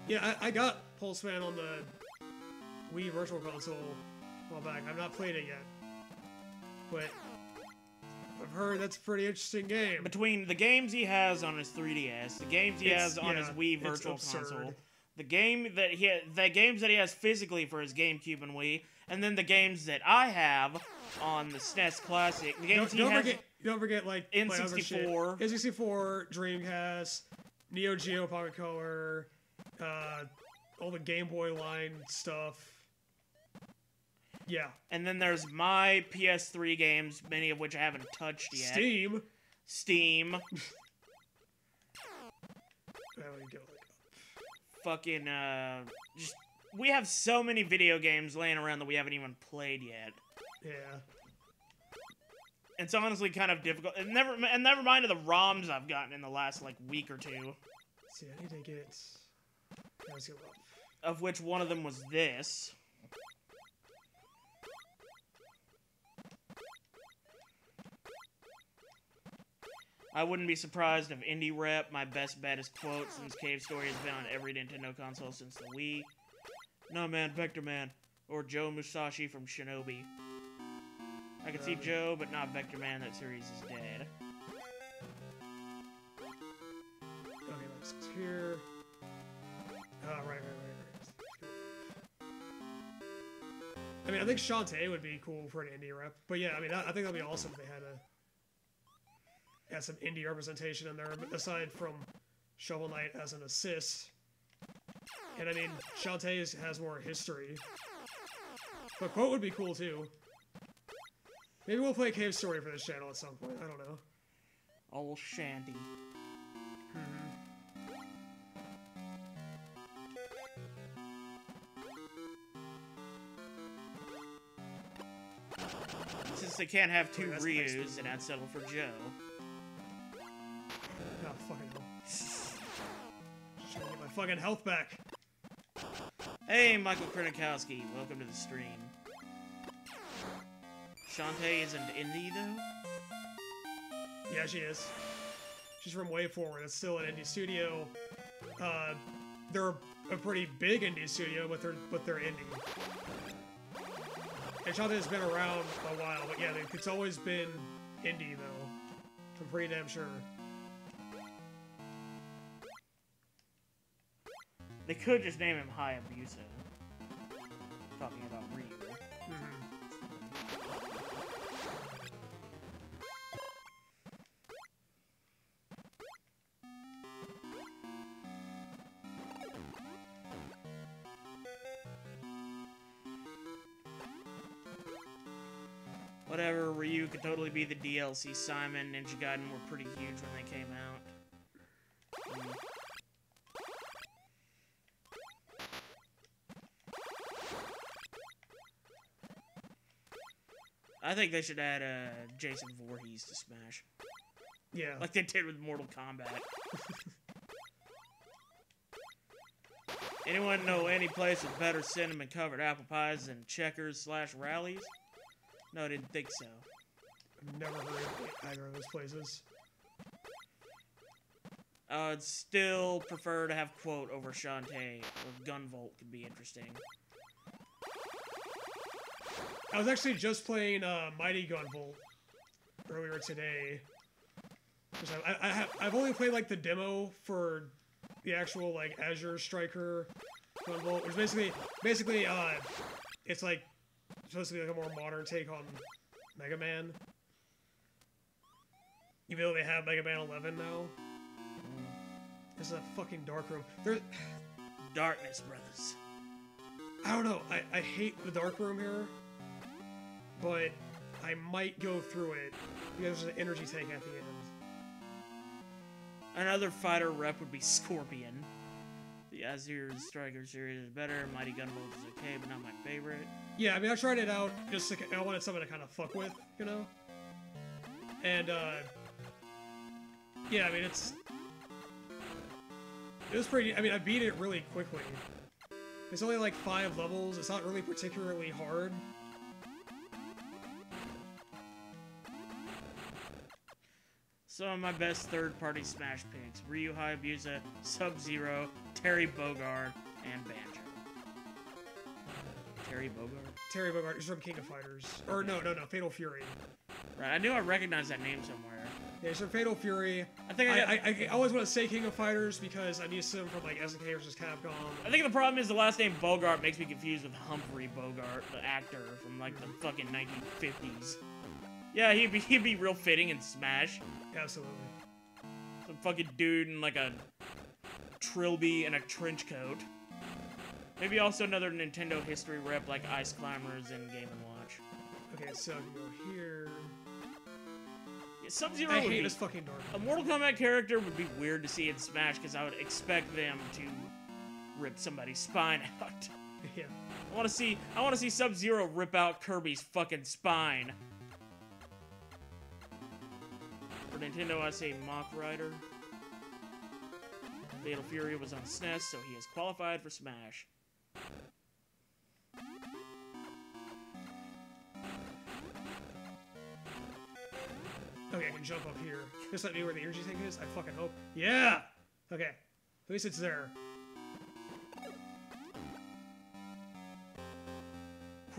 Yeah, I got Pulseman on the Wii Virtual Console a while back. I've not played it yet. But I've heard that's a pretty interesting game. Between the games he has on his 3DS, the games he has on his Wii Virtual Console, the games that he has physically for his GameCube and Wii, and then the games that I have on the SNES Classic. The games don't forget like N64, N64, Dreamcast, Neo Geo Pocket Color, all the Game Boy line stuff. Yeah. And then there's my PS3 games, many of which I haven't touched yet. Steam. Fucking, just, we have so many video games laying around that we haven't even played yet. Yeah. It's honestly kind of difficult. And never mind the ROMs I've gotten in the last, like, week or two. See, I need to get... Let's go up. Of which one of them was this. I wouldn't be surprised if Indie Rep, my best bet is quote, since Cave Story has been on every Nintendo console since the Wii. No man, Vector Man. Or Joe Musashi from Shinobi. I can see Joe, but not Vector Man. That series is dead. Okay, let's here. Right. I mean, I think Shantae would be cool for an indie rep. But yeah, I mean, I think that'd be awesome if they had some indie representation in there, aside from Shovel Knight as an assist. And I mean, Shantae has more history. But Quote would be cool too. Maybe we'll play Cave Story for this channel at some point. I don't know. Old Shanty. Since they can't have two Ryus, then I'd settle for Joe. Oh, fucking hell. Just trying to get my fucking health back. Hey, Michael Krinikowski. Welcome to the stream. Shantae isn't indie, though? Yeah, she is. She's from Way Forward. It's still an indie studio. They're a pretty big indie studio, but they're indie. And Shantae's been around a while, but yeah, it's always been indie, though. I'm pretty damn sure. They could just name him Hayabusa. Talking about Ryu. Whatever, Ryu could totally be the DLC. Simon, Ninja Gaiden were pretty huge when they came out. I think they should add Jason Voorhees to Smash. Yeah. Like they did with Mortal Kombat. Anyone know any place with better cinnamon-covered apple pies than Checkers/Rallies? No, I didn't think so. I've never heard of either of those places. I'd still prefer to have Quote over Shantae, or Gunvolt could be interesting. I was actually just playing Mighty Gunvolt earlier today. I've only played like the demo for the actual like Azure Striker Gunvolt, which basically it's like supposed to be like a more modern take on Mega Man. Even though they have Mega Man 11 now. There's a fucking dark room. Darkness, brothers. I don't know. I hate the dark room here. But I might go through it because there's an energy tank at the end. Another fighter rep would be Scorpion. The Azure Striker series is better. Mighty Gunvolt is okay, but not my favorite. Yeah, I mean, I tried it out just to, I wanted something to kind of fuck with, you know? And, yeah, I mean, it was pretty, I mean, I beat it really quickly. It's only like 5 levels. It's not really particularly hard. Some of my best third-party Smash picks: Ryu Hayabusa, Sub-Zero, Terry Bogard, and Banjo. Terry Bogard? Terry Bogard is from King of Fighters. Or no, Fatal Fury. Right, I knew I recognized that name somewhere. Yeah, he's from Fatal Fury. I think I always want to say King of Fighters because I'm used to him from like SNK vs. Capcom. I think the problem is the last name Bogart makes me confused with Humphrey Bogart, the actor from like the fucking 1950s. Yeah, he'd be real fitting in Smash. Absolutely. Some fucking dude in like a trilby and a trench coat. Maybe also another Nintendo history rep like Ice Climbers and Game & Watch. Okay, so I can go here. Yeah, Sub-Zero I hate this fucking dark. A Mortal Kombat character would be weird to see in Smash because I would expect them to rip somebody's spine out. Yeah. I want to see Sub-Zero rip out Kirby's fucking spine. For Nintendo, I say Mach Rider. Fatal Fury was on SNES, so he is qualified for Smash. Okay, I can jump up here. This might be where the energy tank is? I fucking hope. Yeah! Okay. At least it's there.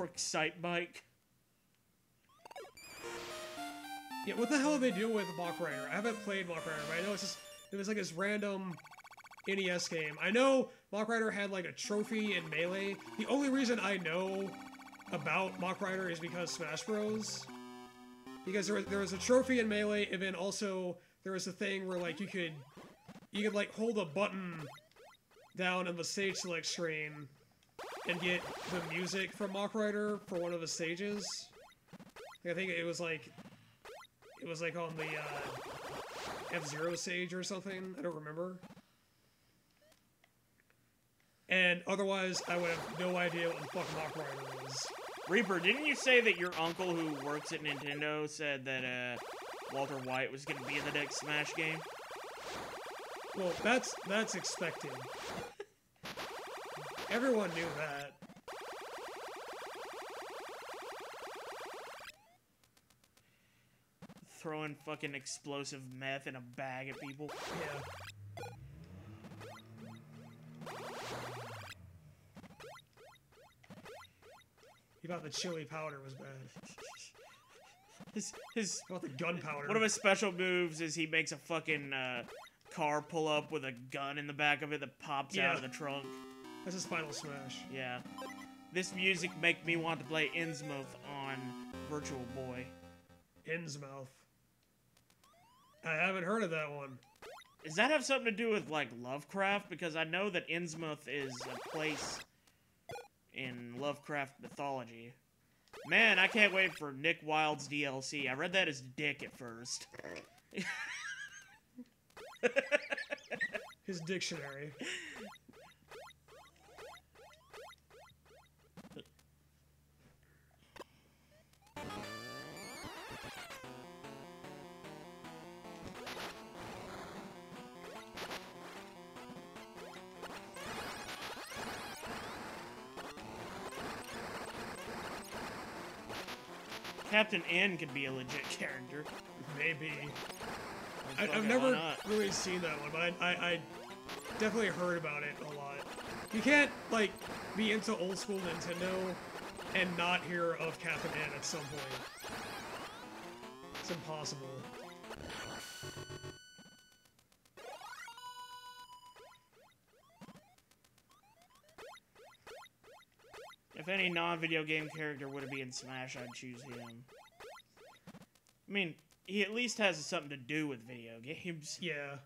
Excite bike. Yeah, what the hell are they doing with Mach Rider? I haven't played Mach Rider, but I know it's just... It was like this random NES game. I know Mach Rider had like a trophy in Melee. The only reason I know about Mach Rider is because Smash Bros. Because there was a trophy in Melee, and then also there was a thing where like you could like hold a button down on the stage select screen and get the music from Mach Rider for one of the stages. I think it was like on the F-Zero stage or something. I don't remember. And otherwise, I would have no idea what the fuck Mach Rider is. Reaper, didn't you say that your uncle who works at Nintendo said that Walter White was going to be in the next Smash game? Well, that's expected. Everyone knew that. Throwing fucking explosive meth in a bag at people. Yeah. He thought the chili powder was bad. His About the gunpowder. One of his special moves is he makes a fucking car pull up with a gun in the back of it that pops out of the trunk. That's his final smash. Yeah. This music make me want to play Innsmouth on Virtual Boy. Innsmouth. I haven't heard of that one. Does that have something to do with, like, Lovecraft? Because I know that Innsmouth is a place in Lovecraft mythology. Man, I can't wait for Nick Wilde's DLC. I read that as Dick at first. His dictionary. Captain N could be a legit character. Maybe. I've never really seen that one, but I definitely heard about it a lot. You can't, like, be into old school Nintendo and not hear of Captain N at some point. It's impossible. If any non-video game character would be in Smash, I'd choose him. I mean, he at least has something to do with video games. Yeah.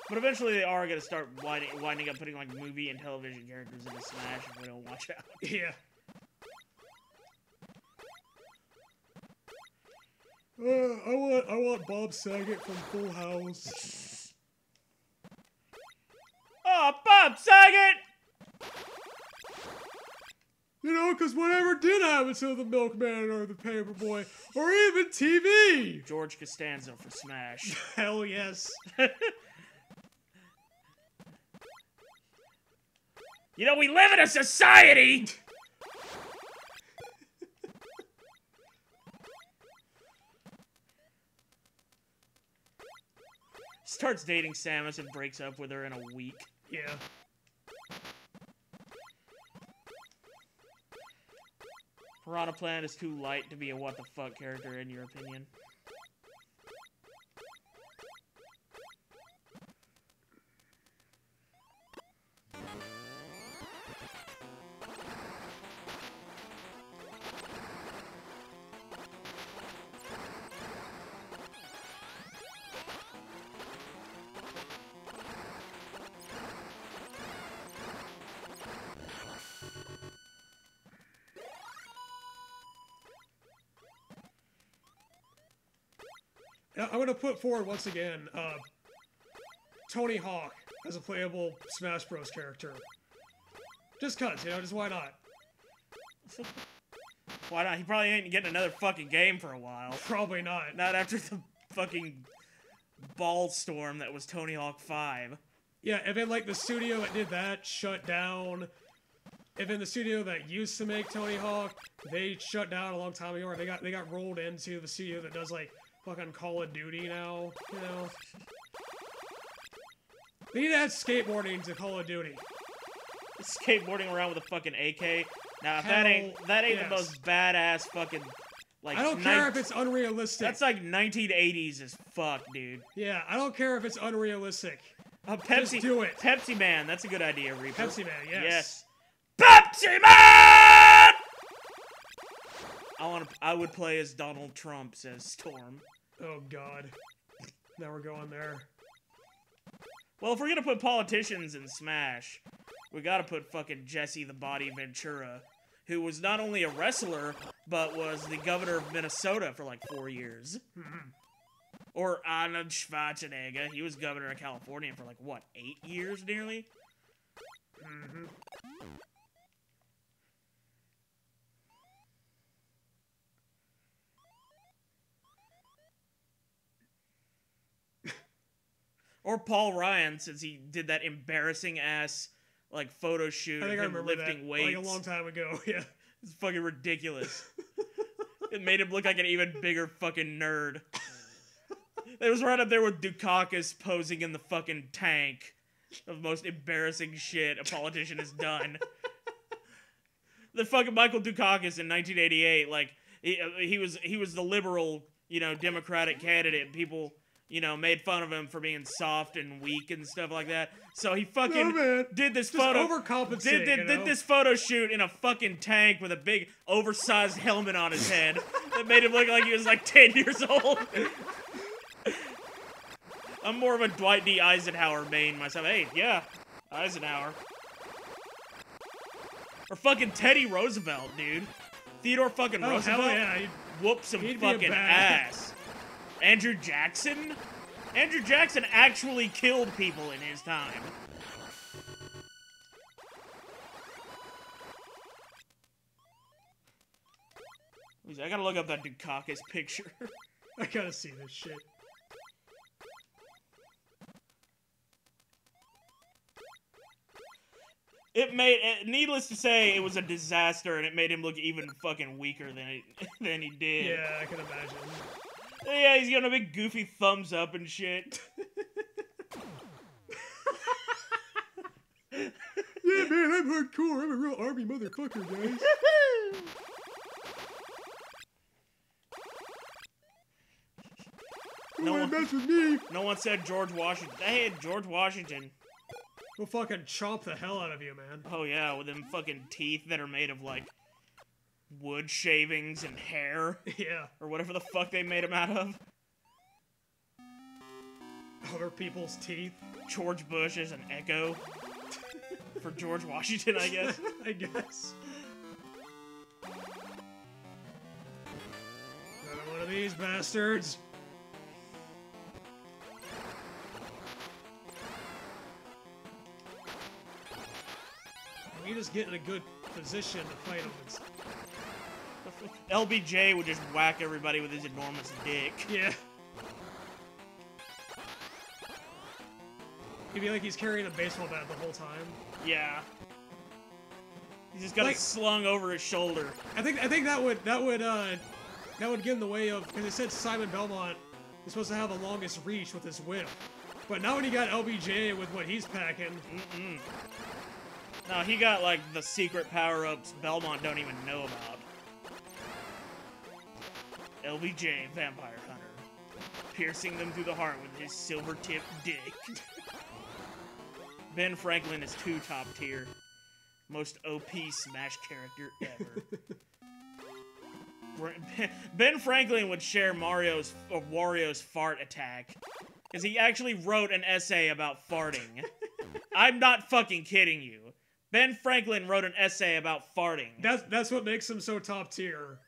But eventually they are going to start winding up putting, like, movie and television characters into Smash if we don't watch out. Yeah. I want Bob Saget from Full House. Oh, Bob Saget! You know, because whatever did happen to the Milkman or the Paperboy, or even TV! George Costanza for Smash. Hell yes. You know, we live in a society! Starts dating Samus and breaks up with her in a week. Yeah. Piranha Plant is too light to be a what the fuck character in your opinion. I'm gonna put forward once again, Tony Hawk as a playable Smash Bros. Character. Just cuz, you know, just why not? Why not? He probably ain't getting another fucking game for a while. Probably not. Not after the fucking ball storm that was Tony Hawk 5. Yeah, and then, like, the studio that did that shut down, if in the studio that used to make Tony Hawk, they shut down a long time ago, or they got rolled into the studio that does like fucking Call of Duty now, you know. They need to add skateboarding to Call of Duty. Skateboarding around with a fucking AK. Now if that ain't the most badass fucking like. I don't care if it's unrealistic. That's like 1980s as fuck, dude. Yeah, I don't care if it's unrealistic. Pepsi, just do it. Pepsi Man, that's a good idea, Reaper. Pepsi Man, yes. Yes. Pepsi Man! I would play as Donald Trump, says Storm. Oh god. Now we're going there. Well, if we're gonna put politicians in Smash, we gotta put fucking Jesse the Body Ventura, who was not only a wrestler, but was the governor of Minnesota for like 4 years. Or Arnold Schwarzenegger, he was governor of California for like, what, 8 years nearly? Or Paul Ryan, since he did that embarrassing ass like photo shoot of him lifting weights. Like a long time ago, yeah. It's fucking ridiculous. It made him look like an even bigger fucking nerd. It was right up there with Dukakis posing in the fucking tank. The most embarrassing shit a politician has done. The fucking Michael Dukakis in 1988, like he was the liberal, you know, Democratic candidate. People, you know, made fun of him for being soft and weak and stuff like that. So he fucking did this photo. Did this photo shoot in a fucking tank with a big oversized helmet on his head that made him look like he was like 10 years old. I'm more of a Dwight D. Eisenhower main myself. Hey, yeah, Eisenhower. Or fucking Teddy Roosevelt, dude. Theodore fucking Roosevelt. Hell yeah. Whoop some fucking ass. Andrew Jackson? Andrew Jackson actually killed people in his time. I gotta look up that Dukakis picture. I gotta see this shit. Needless to say, it was a disaster, and it made him look even fucking weaker than he did. Yeah, I can imagine. Yeah, he's got a big goofy thumbs up and shit. Yeah, man, I'm hardcore. I'm a real army motherfucker, guys. No one mess with me. No one said George Washington. Hey, George Washington. We'll fucking chomp the hell out of you, man. Oh yeah, with them fucking teeth that are made of like wood shavings and hair. Yeah. Or whatever the fuck they made them out of. Other people's teeth. George Bush is an echo. For George Washington, I guess. I guess. Another one of these bastards. You just get in a good position to fight him. LBJ would just whack everybody with his enormous dick. Yeah. He'd be like he's carrying a baseball bat the whole time. Yeah. He's just got it slung over his shoulder. I think that would get in the way of, because it said Simon Belmont is supposed to have the longest reach with his whip, but now when you got LBJ with what he's packing. No, he got, like, the secret power-ups Belmont don't even know about. LBJ, Vampire Hunter. Piercing them through the heart with his silver-tipped dick. Ben Franklin is 2 top tier. Most OP Smash character ever. Ben Franklin would share Wario's fart attack. Because he actually wrote an essay about farting. I'm not fucking kidding you. Ben Franklin wrote an essay about farting. That's what makes him so top tier.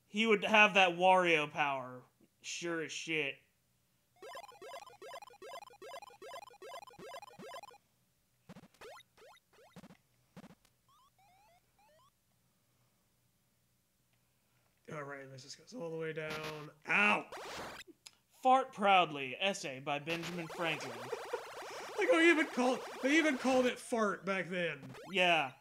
He would have that Wario power. Sure as shit. Alright, this just goes all the way down. Ow! Fart Proudly, essay by Benjamin Franklin. Like they even called it fart back then. Yeah.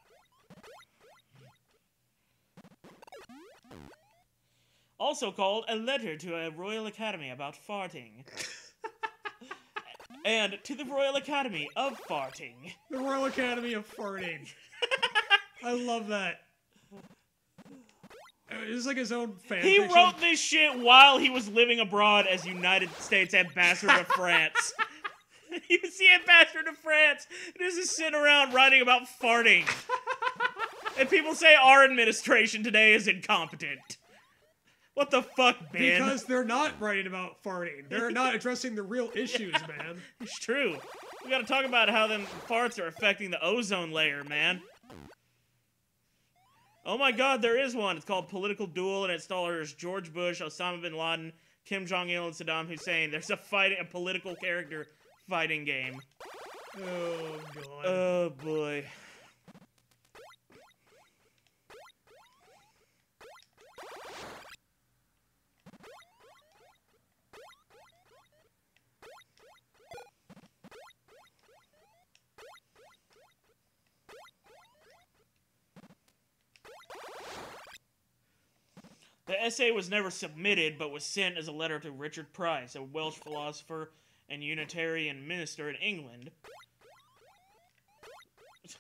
also called A Letter to a Royal Academy About Farting. And to the Royal Academy of Farting. The Royal Academy of Farting. I love that. It's like his own fan He fiction. wrote this shit while he was living abroad as United States Ambassador to France. He was the ambassador to France. And he's just sitting around writing about farting. And people say our administration today is incompetent. What the fuck, Ben? Because they're not writing about farting. They're not addressing the real issues, man. It's true. We gotta talk about how them farts are affecting the ozone layer, man. Oh my god, there is one. It's called Political Duel, and it stars George Bush, Osama bin Laden, Kim Jong-il, and Saddam Hussein. There's a political character fighting game. Oh, God. Oh, boy. The essay was never submitted, but was sent as a letter to Richard Price, a Welsh philosopher and Unitarian minister in England. This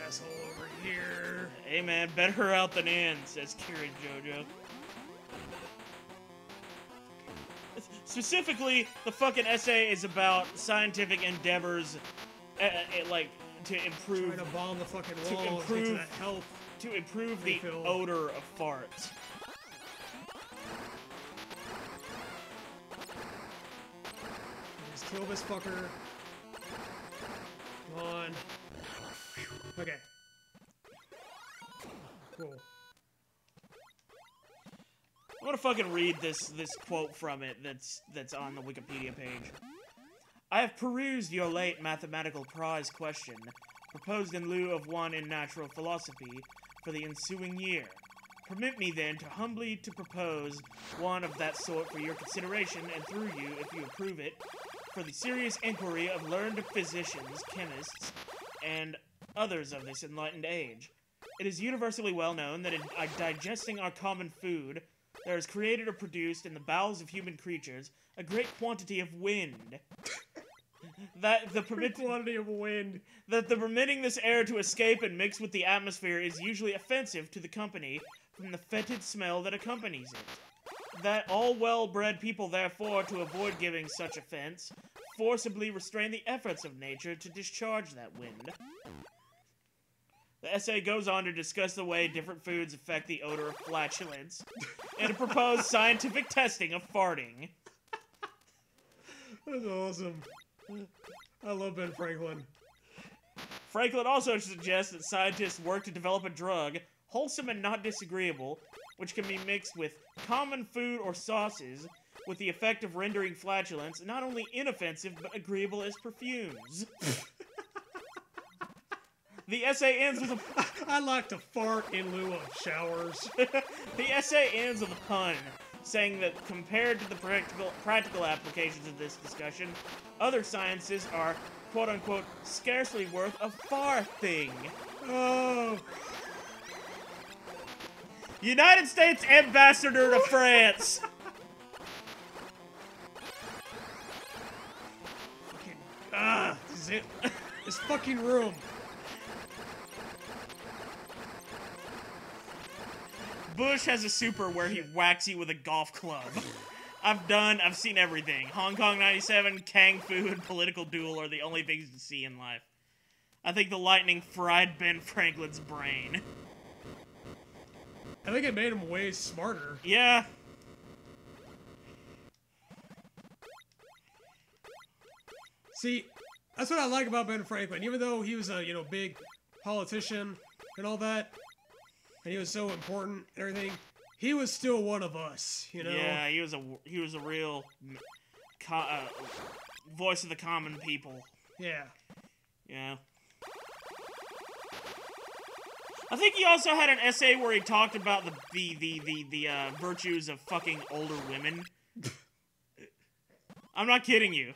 asshole over here. Hey man, better out than in, says Kieran Jojo. Specifically, the fucking essay is about scientific endeavors, like, to improve... Trying to bomb the fucking wall to get to that health. To improve the odor of farts. Just kill this fucker. Come on. Okay. Cool. I'm gonna fucking read this quote from it that's on the Wikipedia page. I have perused your late mathematical prize question, proposed in lieu of one in natural philosophy, for the ensuing year. Permit me then to humbly propose one of that sort for your consideration, and through you, if you approve it, for the serious inquiry of learned physicians, chemists, and others of this enlightened age. It is universally well known that in digesting our common food, there is created or produced in the bowels of human creatures a great quantity of wind. That the permitting this air to escape and mix with the atmosphere is usually offensive to the company from the fetid smell that accompanies it. That all well-bred people, therefore, to avoid giving such offense, forcibly restrain the efforts of nature to discharge that wind. The essay goes on to discuss the way different foods affect the odor of flatulence, and to propose scientific testing of farting. That's awesome. I love Ben Franklin. Franklin also suggests that scientists work to develop a drug, wholesome and not disagreeable, which can be mixed with common food or sauces, with the effect of rendering flatulence not only inoffensive but agreeable as perfumes. The essay ends with a... I like to fart in lieu of showers. The essay ends with a pun, saying that compared to the practical applications of this discussion, other sciences are, quote-unquote, scarcely worth a far thing. Oh. United States Ambassador to France. Fucking, this is it. This fucking room. Bush has a super where he whacks you with a golf club. I've seen everything. Hong Kong 97, Kang Fu, and Political Duel are the only things to see in life. I think the lightning fried Ben Franklin's brain. I think it made him way smarter. Yeah. See, that's what I like about Ben Franklin. Even though he was a, big politician and all that, and he was so important and everything, he was still one of us, Yeah, he was a real voice of the common people. Yeah. Yeah. I think he also had an essay where he talked about the virtues of fucking older women. I'm not kidding you.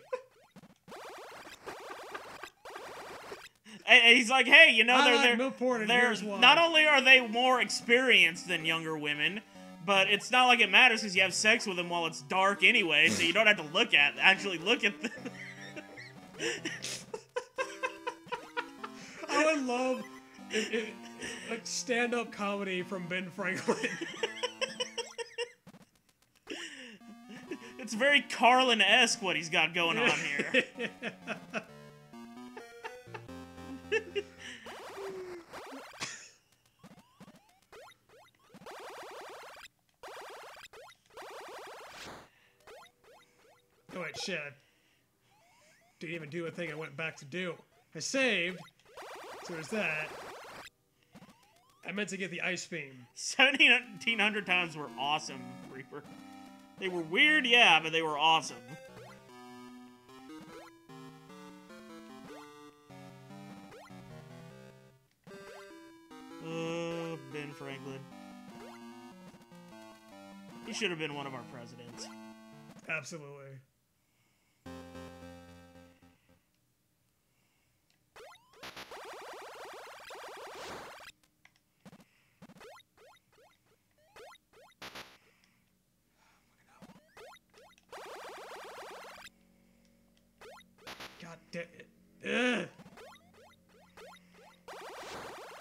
And he's like, hey, they're milk porn, and here's why. not only are they more experienced than younger women, But it's not like it matters because you have sex with him while it's dark anyway, so you don't have to actually look at the... I would love like stand-up comedy from Ben Franklin. It's very Carlin-esque what he's got going on here. Oh wait, shit. Didn't even do a thing I went back to do. I saved, so there's that. I meant to get the ice beam. 1700 times were awesome, Reaper. They were weird, yeah, but they were awesome. Ben Franklin. He should have been one of our presidents. Absolutely. God damn it. Ugh.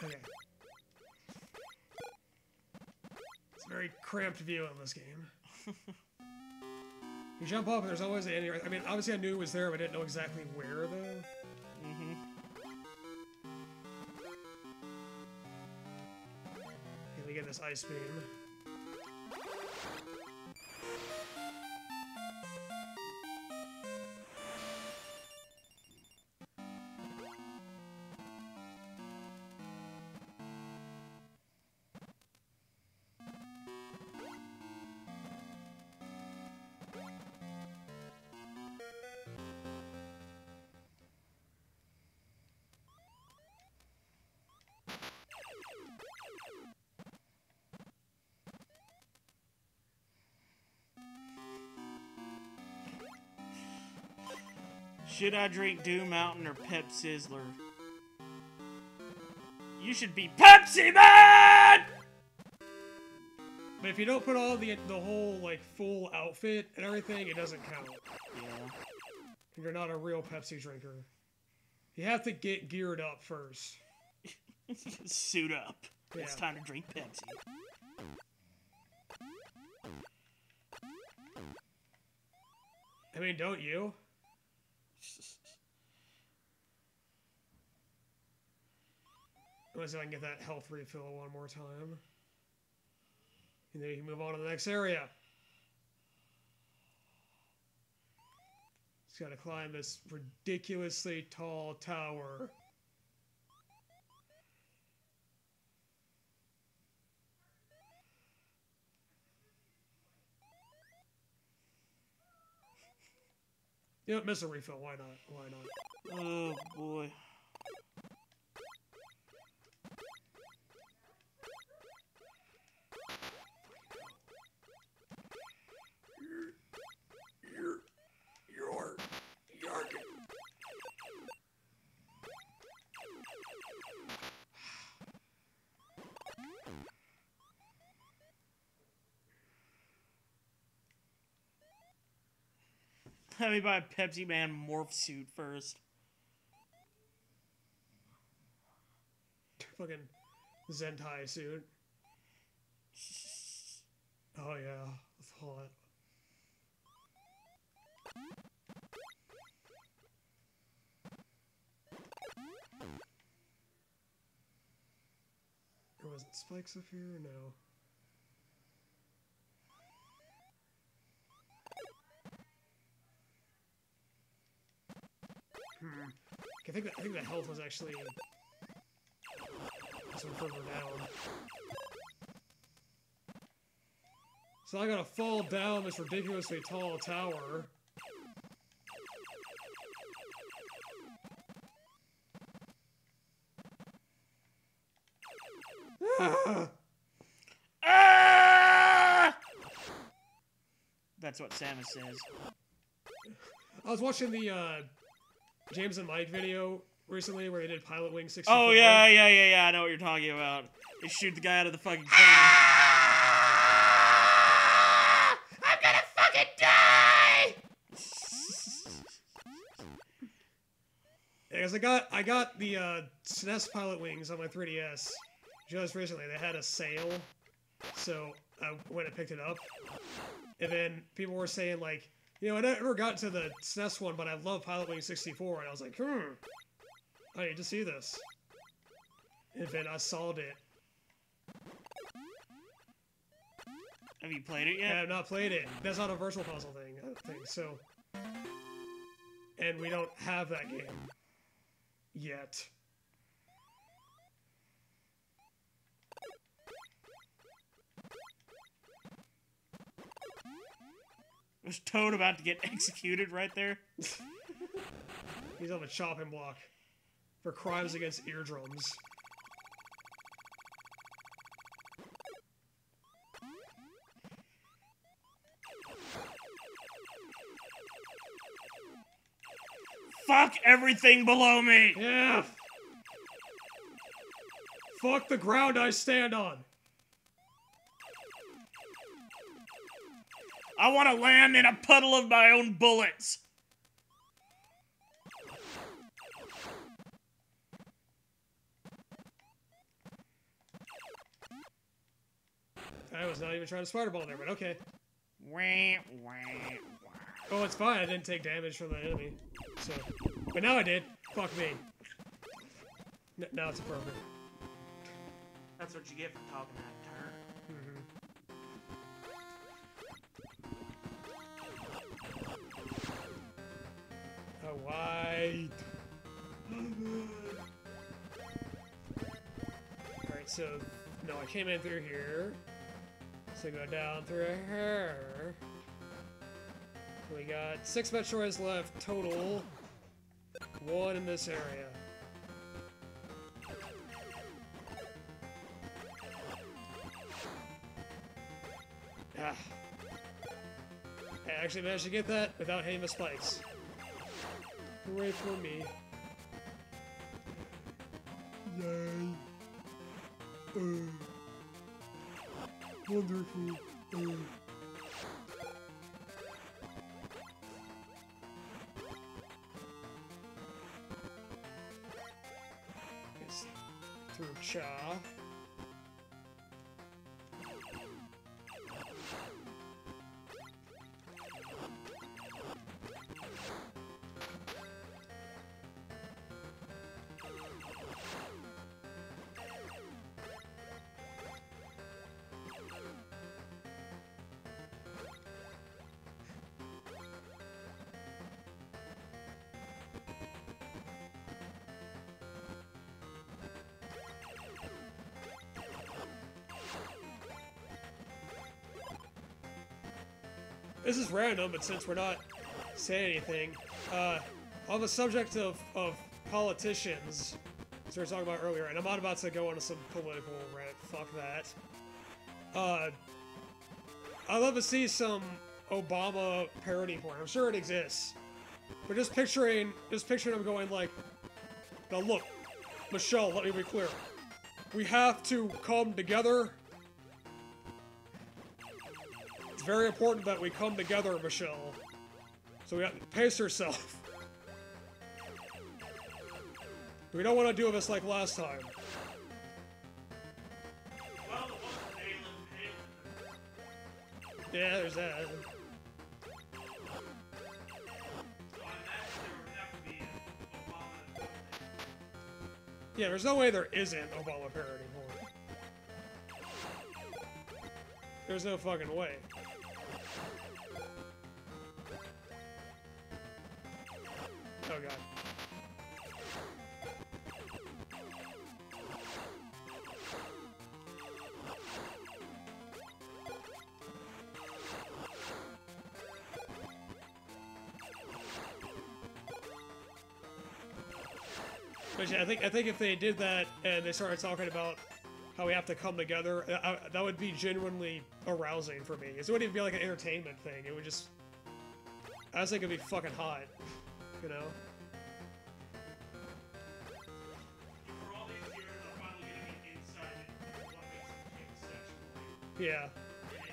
Okay. It's a very cramped view in this game. You jump up and there's always an... I mean, obviously I knew it was there, but I didn't know exactly where, though. Mm-hmm. Okay, we get this ice beam. Should I drink Dew Mountain or Pep Sizzler? You should be Pepsi Man! But if you don't put all the whole, like, full outfit and everything, it doesn't count. Yeah. You're not a real Pepsi drinker. You have to get geared up first. Suit up. Yeah. It's time to drink Pepsi. I mean, don't you? Let's see if I can get that health refill one more time. And then you can move on to the next area. Just gotta climb this ridiculously tall tower. You know, miss a refill. Why not? Why not? Oh boy. Let me buy a Pepsi Man morph suit first. Fucking Zentai suit. Oh yeah, that's hot. There wasn't spikes up here? No. I think the health was actually some further down. So I gotta fall down this ridiculously tall tower. That's what Samus says. I was watching the James and Mike video recently where they did Pilot Wing 64. Oh, yeah, I know what you're talking about. They shoot the guy out of the fucking cannon. Because I got the SNES Pilot Wings on my 3DS just recently. They had a sale, so I went and picked it up. And then people were saying like, you know, I never got to the SNES one, but I love Pilot Wings 64, and I was like, I need to see this. And then I solved it. Have you played it yet? I have not played it. That's not a virtual puzzle thing, I don't think, so. And we don't have that game. Yet. Was Toad about to get executed right there? He's on the chopping block for crimes against eardrums. Fuck everything below me! Yeah! Fuck the ground I stand on! I want to land in a puddle of my own bullets! I was not even trying to spider ball there, but okay. Wah, wah, wah. Oh, it's fine. I didn't take damage from the enemy. So, but now I did. Fuck me. Now it's appropriate. That's what you get for talking that turn. Oh, why? Alright, so, no, I came in through here. So go down through here. We got 6 Metroids left total. 1 in this area. Ah. I actually managed to get that without hitting the spikes. Hooray for me. Yay. Wonderful. Guess through Cha. This is random, but since we're not saying anything, on the subject of politicians, as we were talking about earlier, and I'm not about to go into some political rant, fuck that. I'd love to see some Obama parody porn. I'm sure it exists. But just picturing him going like, now look, Michelle, let me be clear. We have to come together. It's very important that we come together, Michelle. So we have to pace yourself. We don't want to do this like last time. Well, Yeah, there's that. Yeah, there's no way there isn't Obama parody porn. There's no fucking way. Oh god. But yeah, I think if they did that and they started talking about how we have to come together, that would be genuinely arousing for me. It wouldn't even be like an entertainment thing. It would just... I just think it'd be fucking hot. You know? For all these years, I'm finally getting an insight into what makes a kid sexual. Yeah. And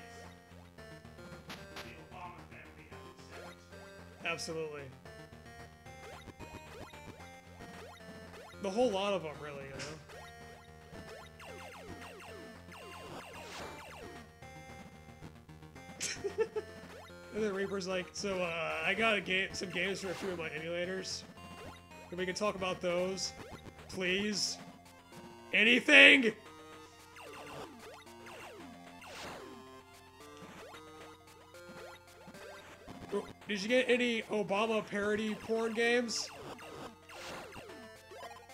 it's the Obama family having sex. Absolutely. the whole lot of them, really, you know? And then Reaper's like, so, I got some games for a few of my emulators. And we can talk about those. Please? Anything? Did you get any Obama parody porn games?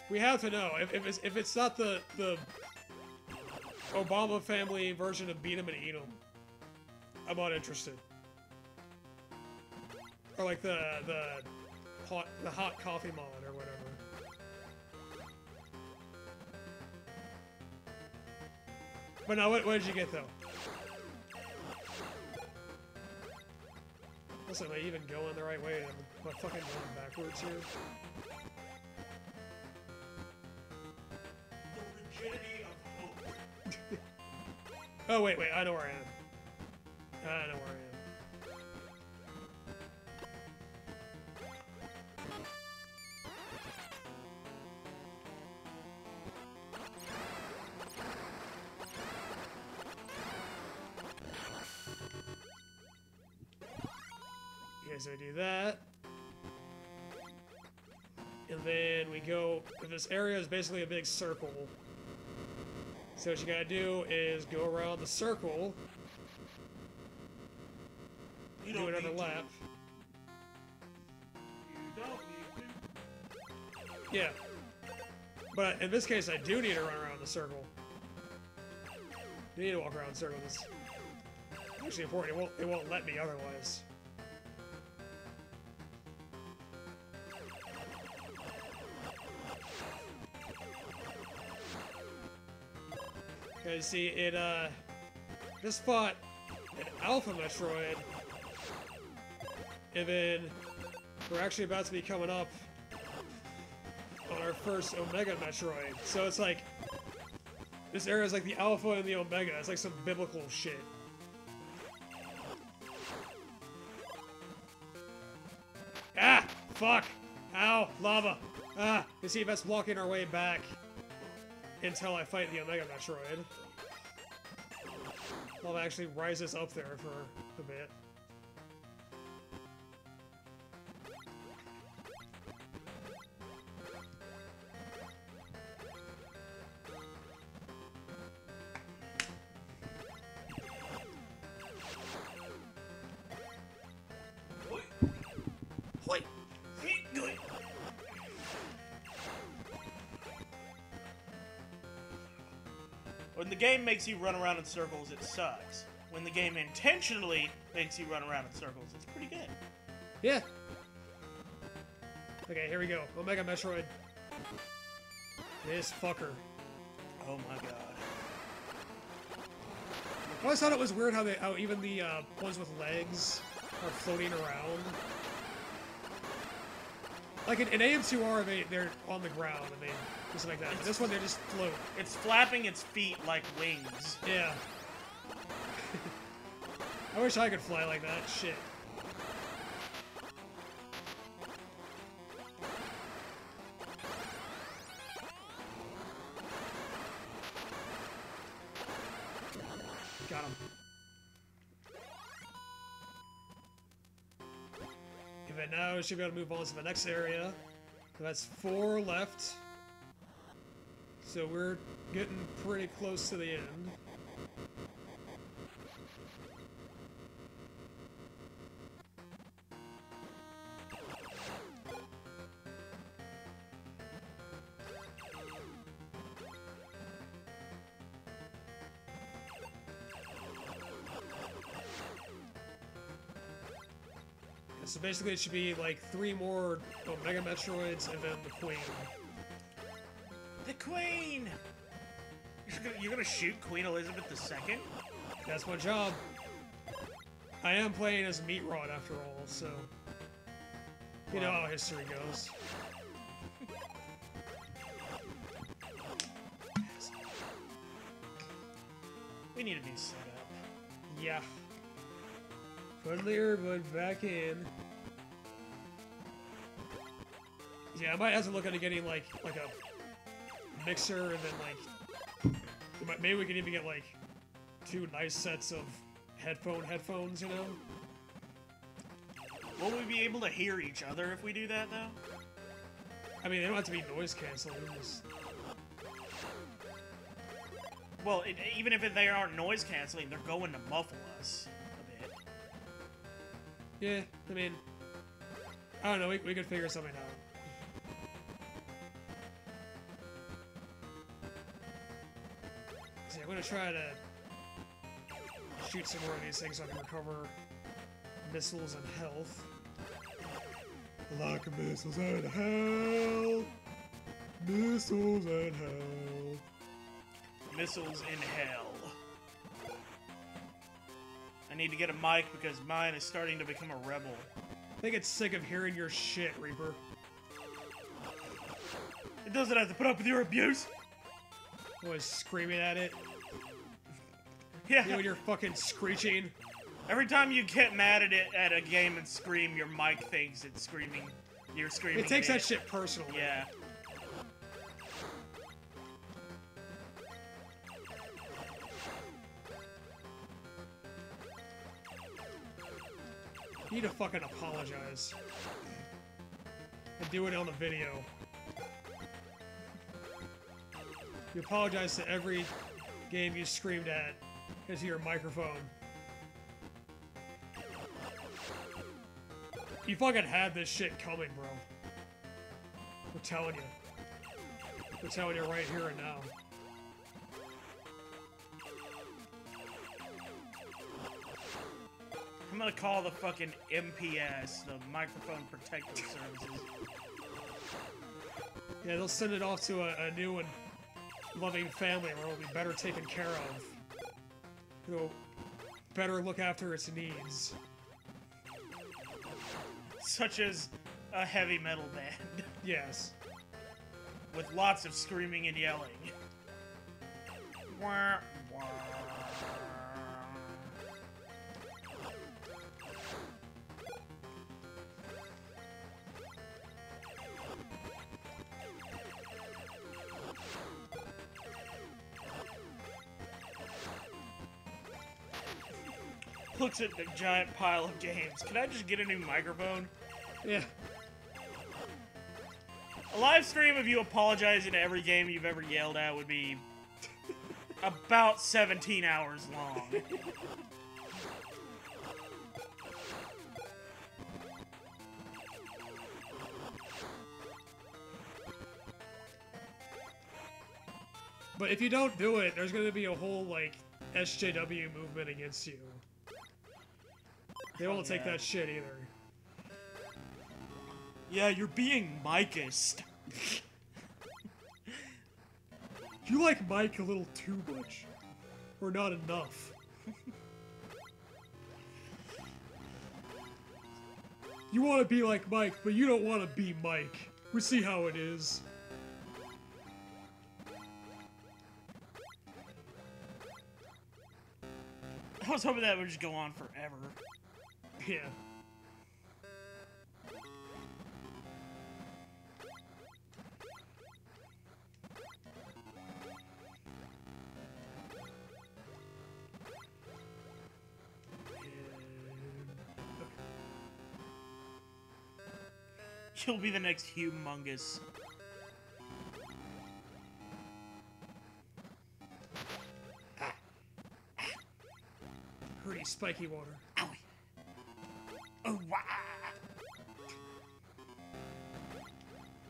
We have to know. If it's not the Obama family version of Beat 'em and Eat 'em, I'm not interested. Or like the hot coffee mod or whatever. But now, what did you get though? Listen, am I even going the right way? Am I fucking going backwards here? The rigidity of hope. Oh, wait, I know where I am. I know where I am. So I do that. And then we go, this area is basically a big circle. So what you gotta do is go around the circle. You do don't another need lap. You don't need to. Yeah. But in this case, I do need to run around the circle. You need to walk around the circle. It's actually important. It won't let me otherwise. Okay, see, it, just fought an Alpha Metroid, and then we're actually about to be coming up on our first Omega Metroid. So it's like, this area is like the Alpha and the Omega. It's like some biblical shit. Ah! Fuck! Ow! Lava! Ah! You see, that's blocking our way back until I fight the Omega Metroid. Lava actually rises up there for a bit. Hoi! When the game makes you run around in circles, it sucks. When the game intentionally makes you run around in circles, it's pretty good. Yeah. Okay, here we go. Omega Metroid. This fucker. Oh my god. I always thought it was weird how even the ones with legs are floating around. Like in AM2R, they're on the ground and they just like that. This one, they just float. It's flapping its feet like wings. Yeah. I wish I could fly like that. Shit. Got him. Okay, now we should be able to move on to the next area. So that's 4 left. So we're getting pretty close to the end. So basically it should be like 3 more Omega Metroids and then the Queen. The Queen! You're gonna shoot Queen Elizabeth II? That's my job. I am playing as Meat Rod after all, so... You know how history goes. We need a new setup. Yeah. Put the earbud back in. Yeah, I might have to look into getting like a mixer, and then like maybe we could even get like 2 nice sets of headphones, you know? Will we be able to hear each other if we do that, though? I mean, they don't have to be noise canceling. Well, even if they aren't noise canceling, they're going to muffle us a bit. Yeah, I mean, I don't know. We could figure something out. See, I'm gonna try to shoot some more of these things so I can recover missiles and health. Like missiles and health. Missiles and health. Missiles in hell. I need to get a mic because mine is starting to become a rebel. I think it's sick of hearing your shit, Reaper. It doesn't have to put up with your abuse. Always screaming at it. Yeah. You know, when you're fucking screeching. Every time you get mad at it at a game and scream, your mic thinks it's screaming. You're screaming. It takes that shit personally. Yeah. You need to fucking apologize. And do it on the video. You apologize to every game you screamed at into your microphone. You fucking had this shit coming, bro. We're telling you. We're telling you right here and now. I'm gonna call the fucking MPS, the Microphone Protective Services. Yeah, they'll send it off to a new and loving family where it'll be better taken care of. It'll better look after its needs. Such as a heavy metal band. Yes. With lots of screaming and yelling. Wah, wah. Looks at the giant pile of games. Can I just get a new microphone? Yeah. A live stream of you apologizing to every game you've ever yelled at would be about 17 hours long. But if you don't do it, there's gonna be a whole, like, SJW movement against you. They won't take that shit either. Yeah, you're being Micist. You like Mike a little too much. Or not enough. You want to be like Mike, but you don't want to be Mike. We see how it is. I was hoping that would just go on forever. Yeah. You'll be the next humongous. Pretty spiky water. Owie. Oh, wah.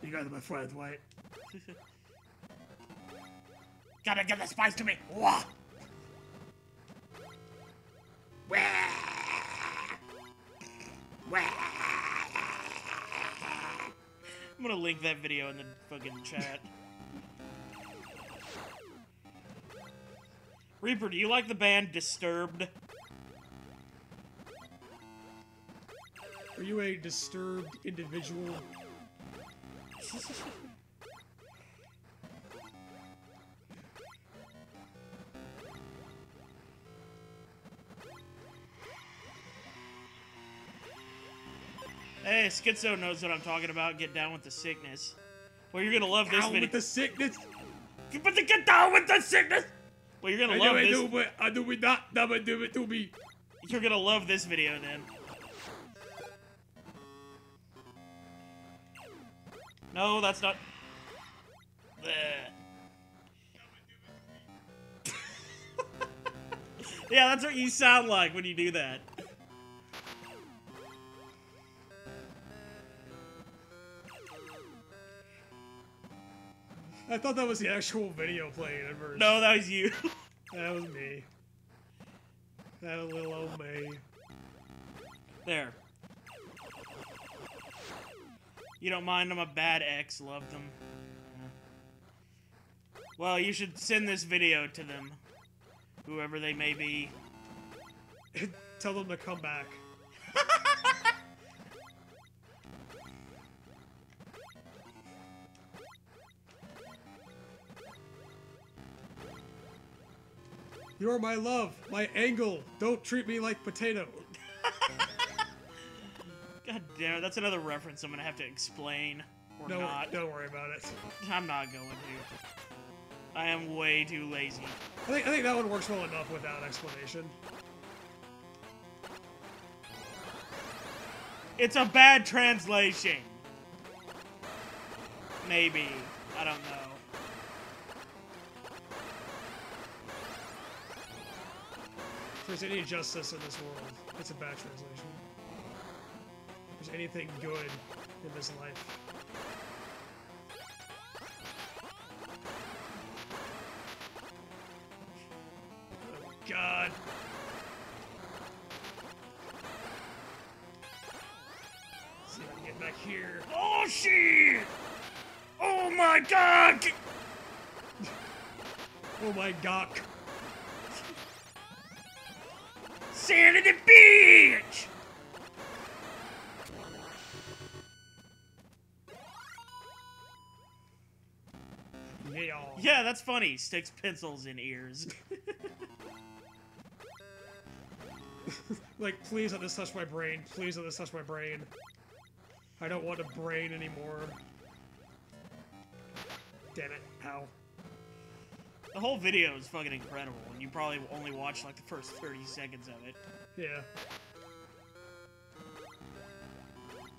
You guys are my friends, White. Gotta get the spice to me. Wah. Wah. Wah. I'm gonna link that video in the fucking chat. Reaper, do you like the band Disturbed? Are you a disturbed individual? Hey, Schizo knows what I'm talking about. Get down with the sickness. Well, you're gonna love this Down video. with the sickness. You better get down with the sickness! Well, you're gonna love this. You're gonna love this video then. No, that's not. Yeah, that's what you sound like when you do that. I thought that was the actual video playing at first. No, that was you. That was me. That little old me. There. You don't mind I'm a bad ex, love them. Well, you should send this video to them. Whoever they may be. Tell them to come back. You're my love, my angle. Don't treat me like potato. God damn it, that's another reference I'm gonna have to explain. Or No, not. don't worry about it. I'm not going to. I am way too lazy. I think that one works well enough without explanation. It's a bad translation. Maybe. I don't know. If there's any justice in this world, it's a bad translation. If there's anything good in this life. Oh God. Let's see if I can get back here. Oh shit! Oh my god! Oh my gawk. Sanity bitch! Yeah. Yeah, that's funny. Sticks pencils in ears. Like, please let this touch my brain. Please let this touch my brain. I don't want a brain anymore. Damn it. Ow. The whole video is fucking incredible, and you probably only watched like the first 30 seconds of it. Yeah.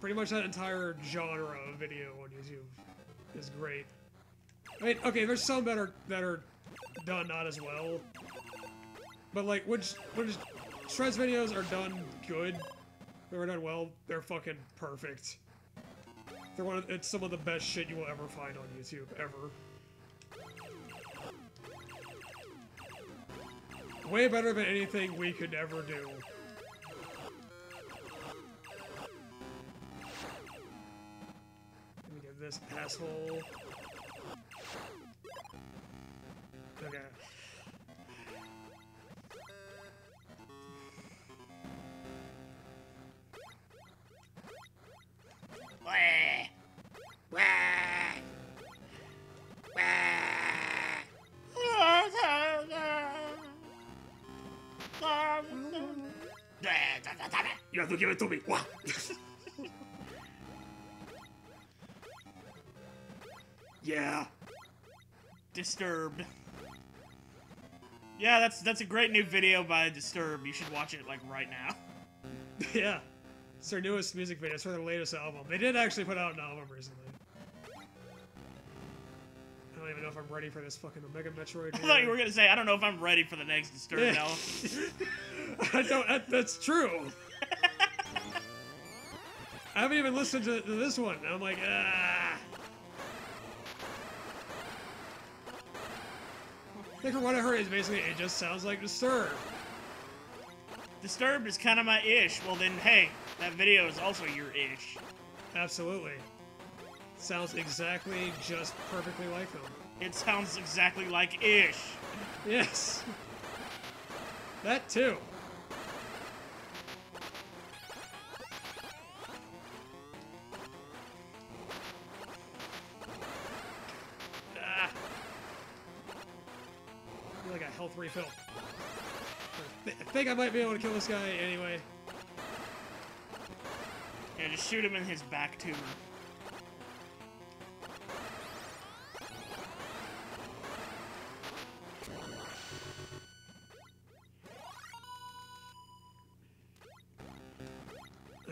Pretty much that entire genre of video on YouTube is great. I mean, okay, there's some that are done not as well. But like, when Shred's videos are done good, they're done well, they're fucking perfect. It's some of the best shit you will ever find on YouTube, ever. Way better than anything we could ever do. Let me get this asshole. Okay. You have to give it to me. Yeah. Disturbed. Yeah, that's a great new video by Disturbed. You should watch it like right now. Yeah. It's their newest music video. It's for their latest album. They did actually put out an album recently. I don't even know if I'm ready for this fucking Omega Metroid. I thought you were gonna say, I don't know if I'm ready for the next Disturbed album. I don't. That's true. I haven't even listened to this one. And I'm like, ah. I think from what I heard, is basically it just sounds like Disturbed. Disturbed is kind of my ish. Well then, hey, that video is also your ish. Absolutely. Sounds exactly, just perfectly like them. It sounds exactly like ish. Yes. That too. Ah. I feel like a health refill. I think I might be able to kill this guy anyway. Yeah, just shoot him in his back tumor.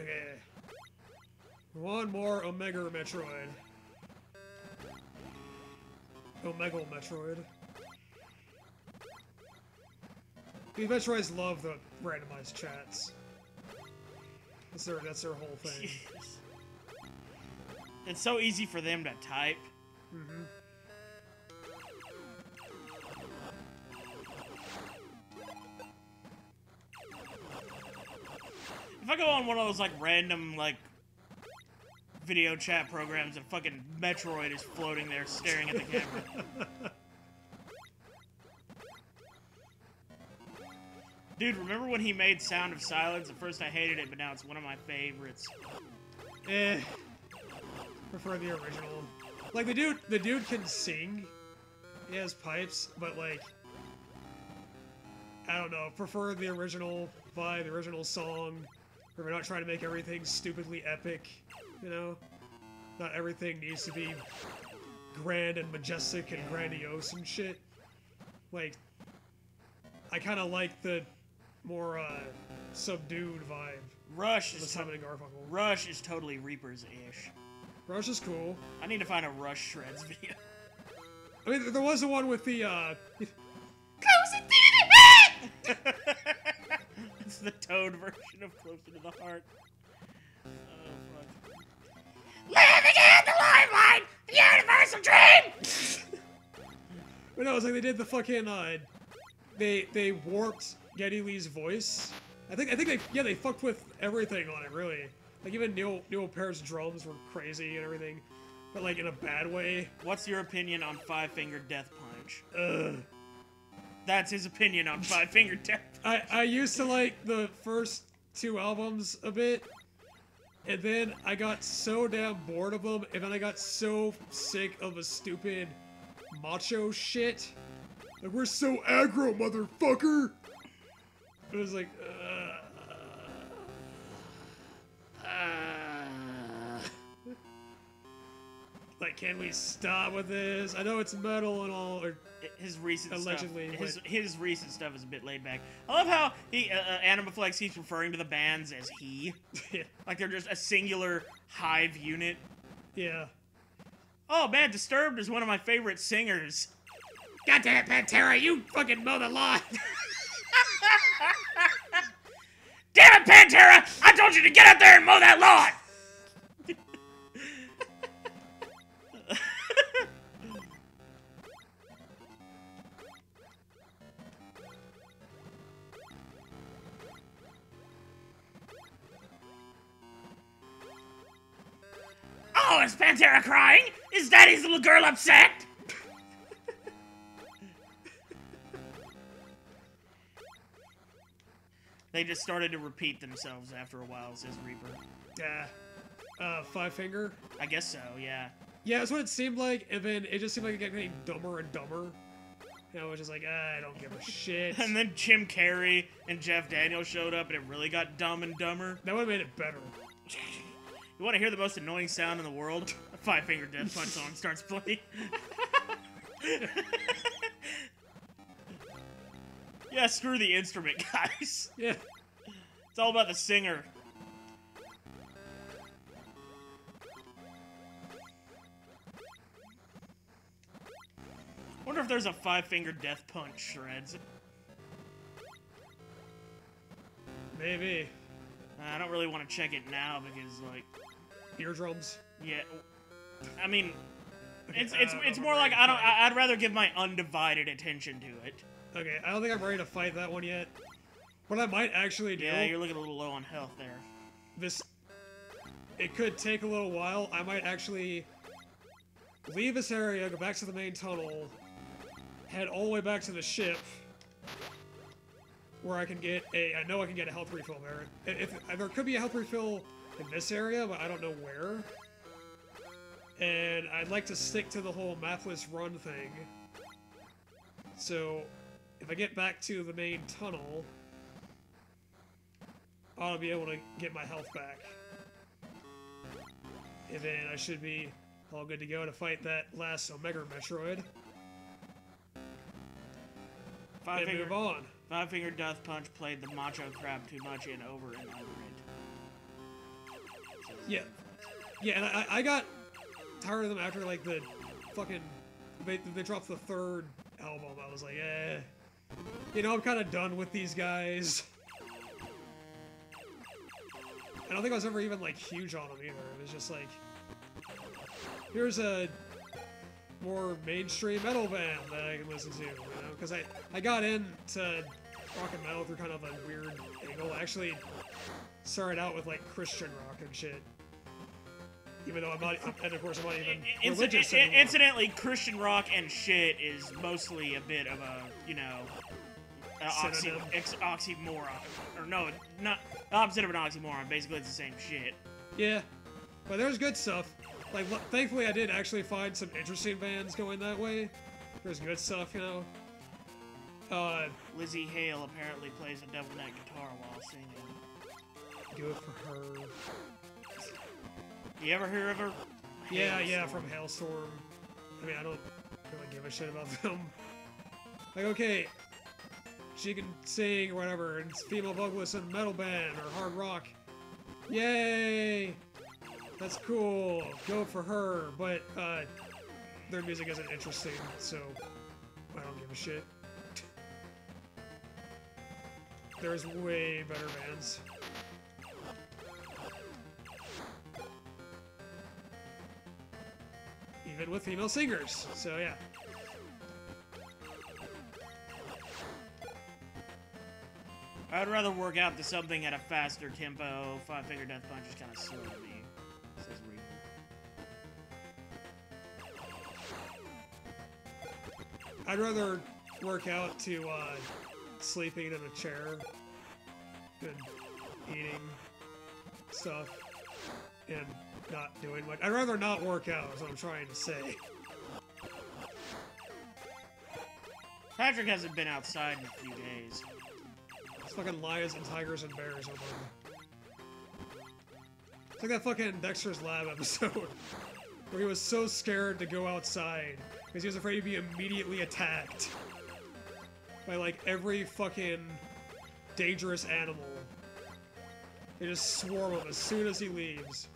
Okay. One more Omega Metroid. Omega Metroid. These Metroids love the randomized chats. That's their whole thing. It's so easy for them to type. Mm-hmm. If I go on one of those, like, random, like, video chat programs and fucking Metroid is floating there staring at the camera. Dude, remember when he made Sound of Silence? At first I hated it, but now it's one of my favorites. Prefer the original. Like, the dude can sing. He has pipes, but, like, I don't know. Prefer the original vibe, the original song. Where we're not trying to make everything stupidly epic, you know? Not everything needs to be grand and majestic and grandiose and shit. Like, I kind of like the more, subdued vibe. Rush of is, Simon and Garfunkel. Rush is totally Reapers-ish. Rush is cool. I need to find a Rush Shreds video. I mean, there was the one with the, Close it to the heart! It's the Toad version of Closer to the Heart. Oh, fuck. Living in the limelight! The universal dream! But no, it's like they did the fucking, they warped Geddy Lee's voice. I think they fucked with everything on it, really. Like, even Neil Peart's drums were crazy and everything. But, like, in a bad way. What's your opinion on Five Finger Death Punch? Ugh. That's his opinion on Five Finger Death Punch. I used to like the first two albums a bit. And then I got so damn bored of them. And then I got so sick of the stupid macho shit. Like, we're so aggro, motherfucker! It was like, like, can we stop with this? I know it's metal and all, or his recent allegedly, stuff. His recent stuff is a bit laid back. I love how he Animaflex keeps referring to the bands as he, yeah. like they're just a singular hive unit. Yeah. Oh man, Disturbed is one of my favorite singers. God damn it, Pantera, you fucking mow the lawn! Damn it, Pantera! I told you to get out there and mow that lawn! Oh, is Pantera crying? Is Daddy's little girl upset? They just started to repeat themselves after a while, says Reaper. Yeah. Five Finger? I guess so, yeah. Yeah, that's what it seemed like, and then it just seemed like it kept getting dumber and dumber. You know, it was just like, I don't give a shit. And then Jim Carrey and Jeff Daniels showed up, and it really got dumb and dumber. That would have made it better. You want to hear the most annoying sound in the world? A Five Finger Death Punch song starts playing. Yeah, screw the instrument, guys. Yeah. It's all about the singer. Wonder if there's a Five Finger Death Punch Shreds. Maybe. I don't really want to check it now because, like... Eardrums? Yeah. I mean... Okay, It's more like I'd rather give my undivided attention to it. Okay, I don't think I'm ready to fight that one yet. What I might actually do... Yeah, you're looking a little low on health there. It could take a little while. I might actually leave this area, go back to the main tunnel, head all the way back to the ship, where I can get I know I can get a health refill there. There could be a health refill in this area, but I don't know where. And I'd like to stick to the whole mapless run thing. So, if I get back to the main tunnel, I'll be able to get my health back. And then I should be all good to go to fight that last Omega Metroid. And move on. Five Finger Death Punch played the macho crap too much and over and over it. Yeah. Yeah, and I got tired of them after, like, the fucking... They dropped the third album. I was like, eh. You know, I'm kind of done with these guys. I don't think I was ever even, like, huge on them either. It was just like... Here's a more mainstream metal band that I can listen to, you know? Because I got into rock and metal through kind of a weird angle. I actually started out with, like, Christian rock and shit. Even though I'm not, and of course I'm not even religious anymore. Incidentally, Christian rock and shit is mostly a bit of a, you know, oxymoron. Or no, not the opposite of an oxymoron. Basically, it's the same shit. Yeah, but there's good stuff. Like, thankfully, I did actually find some interesting bands going that way. There's good stuff, you know. Lizzie Hale apparently plays a double neck guitar while singing. Good for her. You ever hear of her? Yeah, from Hailstorm. I mean, I don't really give a shit about them. Like, okay, she can sing or whatever, and it's female vocalist in a metal band or hard rock. Yay! That's cool. Go for her. But, their music isn't interesting, so I don't give a shit. There's way better bands. Even with female singers, so yeah. I'd rather work out to something at a faster tempo. Five Finger Death Punch is kind of slow to me, says Reaper. I'd rather work out to sleeping in a chair than eating stuff and not doing much. I'd rather not work out, is what I'm trying to say. Patrick hasn't been outside in a few days. It's fucking lions and tigers and bears. Oh my. It's like that fucking Dexter's Lab episode where he was so scared to go outside because he was afraid he'd be immediately attacked by like every fucking dangerous animal. They just swarm him as soon as he leaves.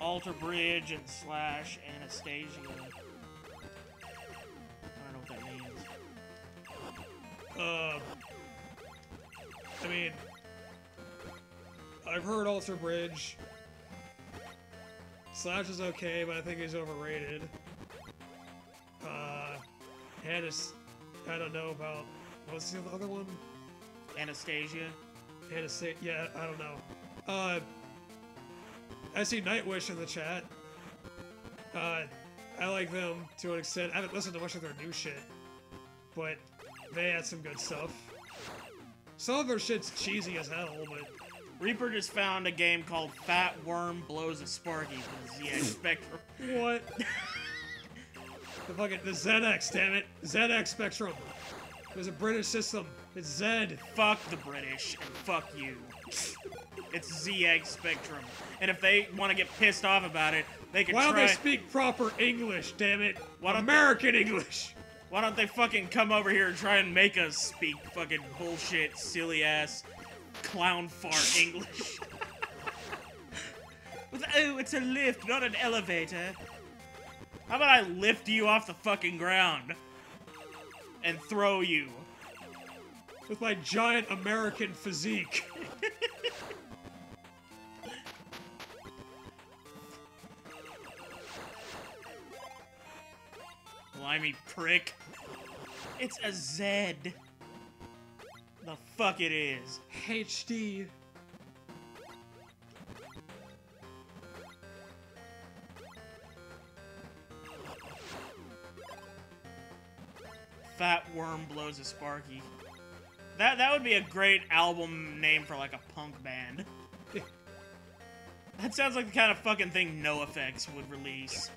Alter Bridge and Slash Anastasia. I don't know what that means. I mean, I've heard Alter Bridge. Slash is okay, but I think he's overrated. I don't know about, what's the other one? Anastasia? Yeah, I don't know. I see Nightwish in the chat. I like them to an extent. I haven't listened to much of their new shit, but they had some good stuff. Some of their shit's cheesy as hell, but... Reaper just found a game called Fat Worm Blows a Sparky for the ZX Spectrum. What? the ZX, damn it. ZX Spectrum. There's a British system. It's Z. Fuck the British, and fuck you. It's ZX Spectrum. And if they want to get pissed off about it, they can Why try... don't they speak proper English, damn it? American English! Why don't they fucking come over here and try and make us speak fucking bullshit, silly-ass, clown fart English? Oh, it's a lift, not an elevator. How about I lift you off the fucking ground and throw you? With my giant American physique. Slimy prick. It's a Z. The fuck it is. HD. Fat Worm Blows a Sparky. That would be a great album name for like a punk band. That sounds like the kind of fucking thing NoFX would release.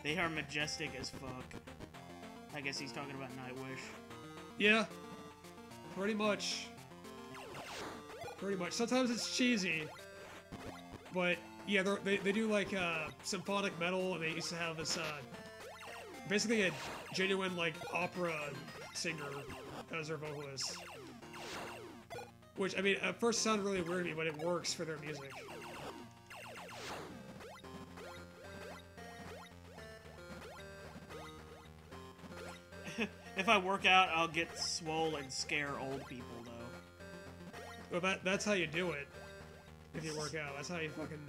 They are majestic as fuck. I guess he's talking about Nightwish. Yeah. Pretty much. Pretty much. Sometimes it's cheesy. But yeah, they do like symphonic metal, and they used to have this basically a genuine like opera singer as their vocalist. Which, I mean, at first sounded really weird to me, but it works for their music. If I work out, I'll get swole and scare old people, though. Well, that's how you do it. If you work out, that's how you fucking...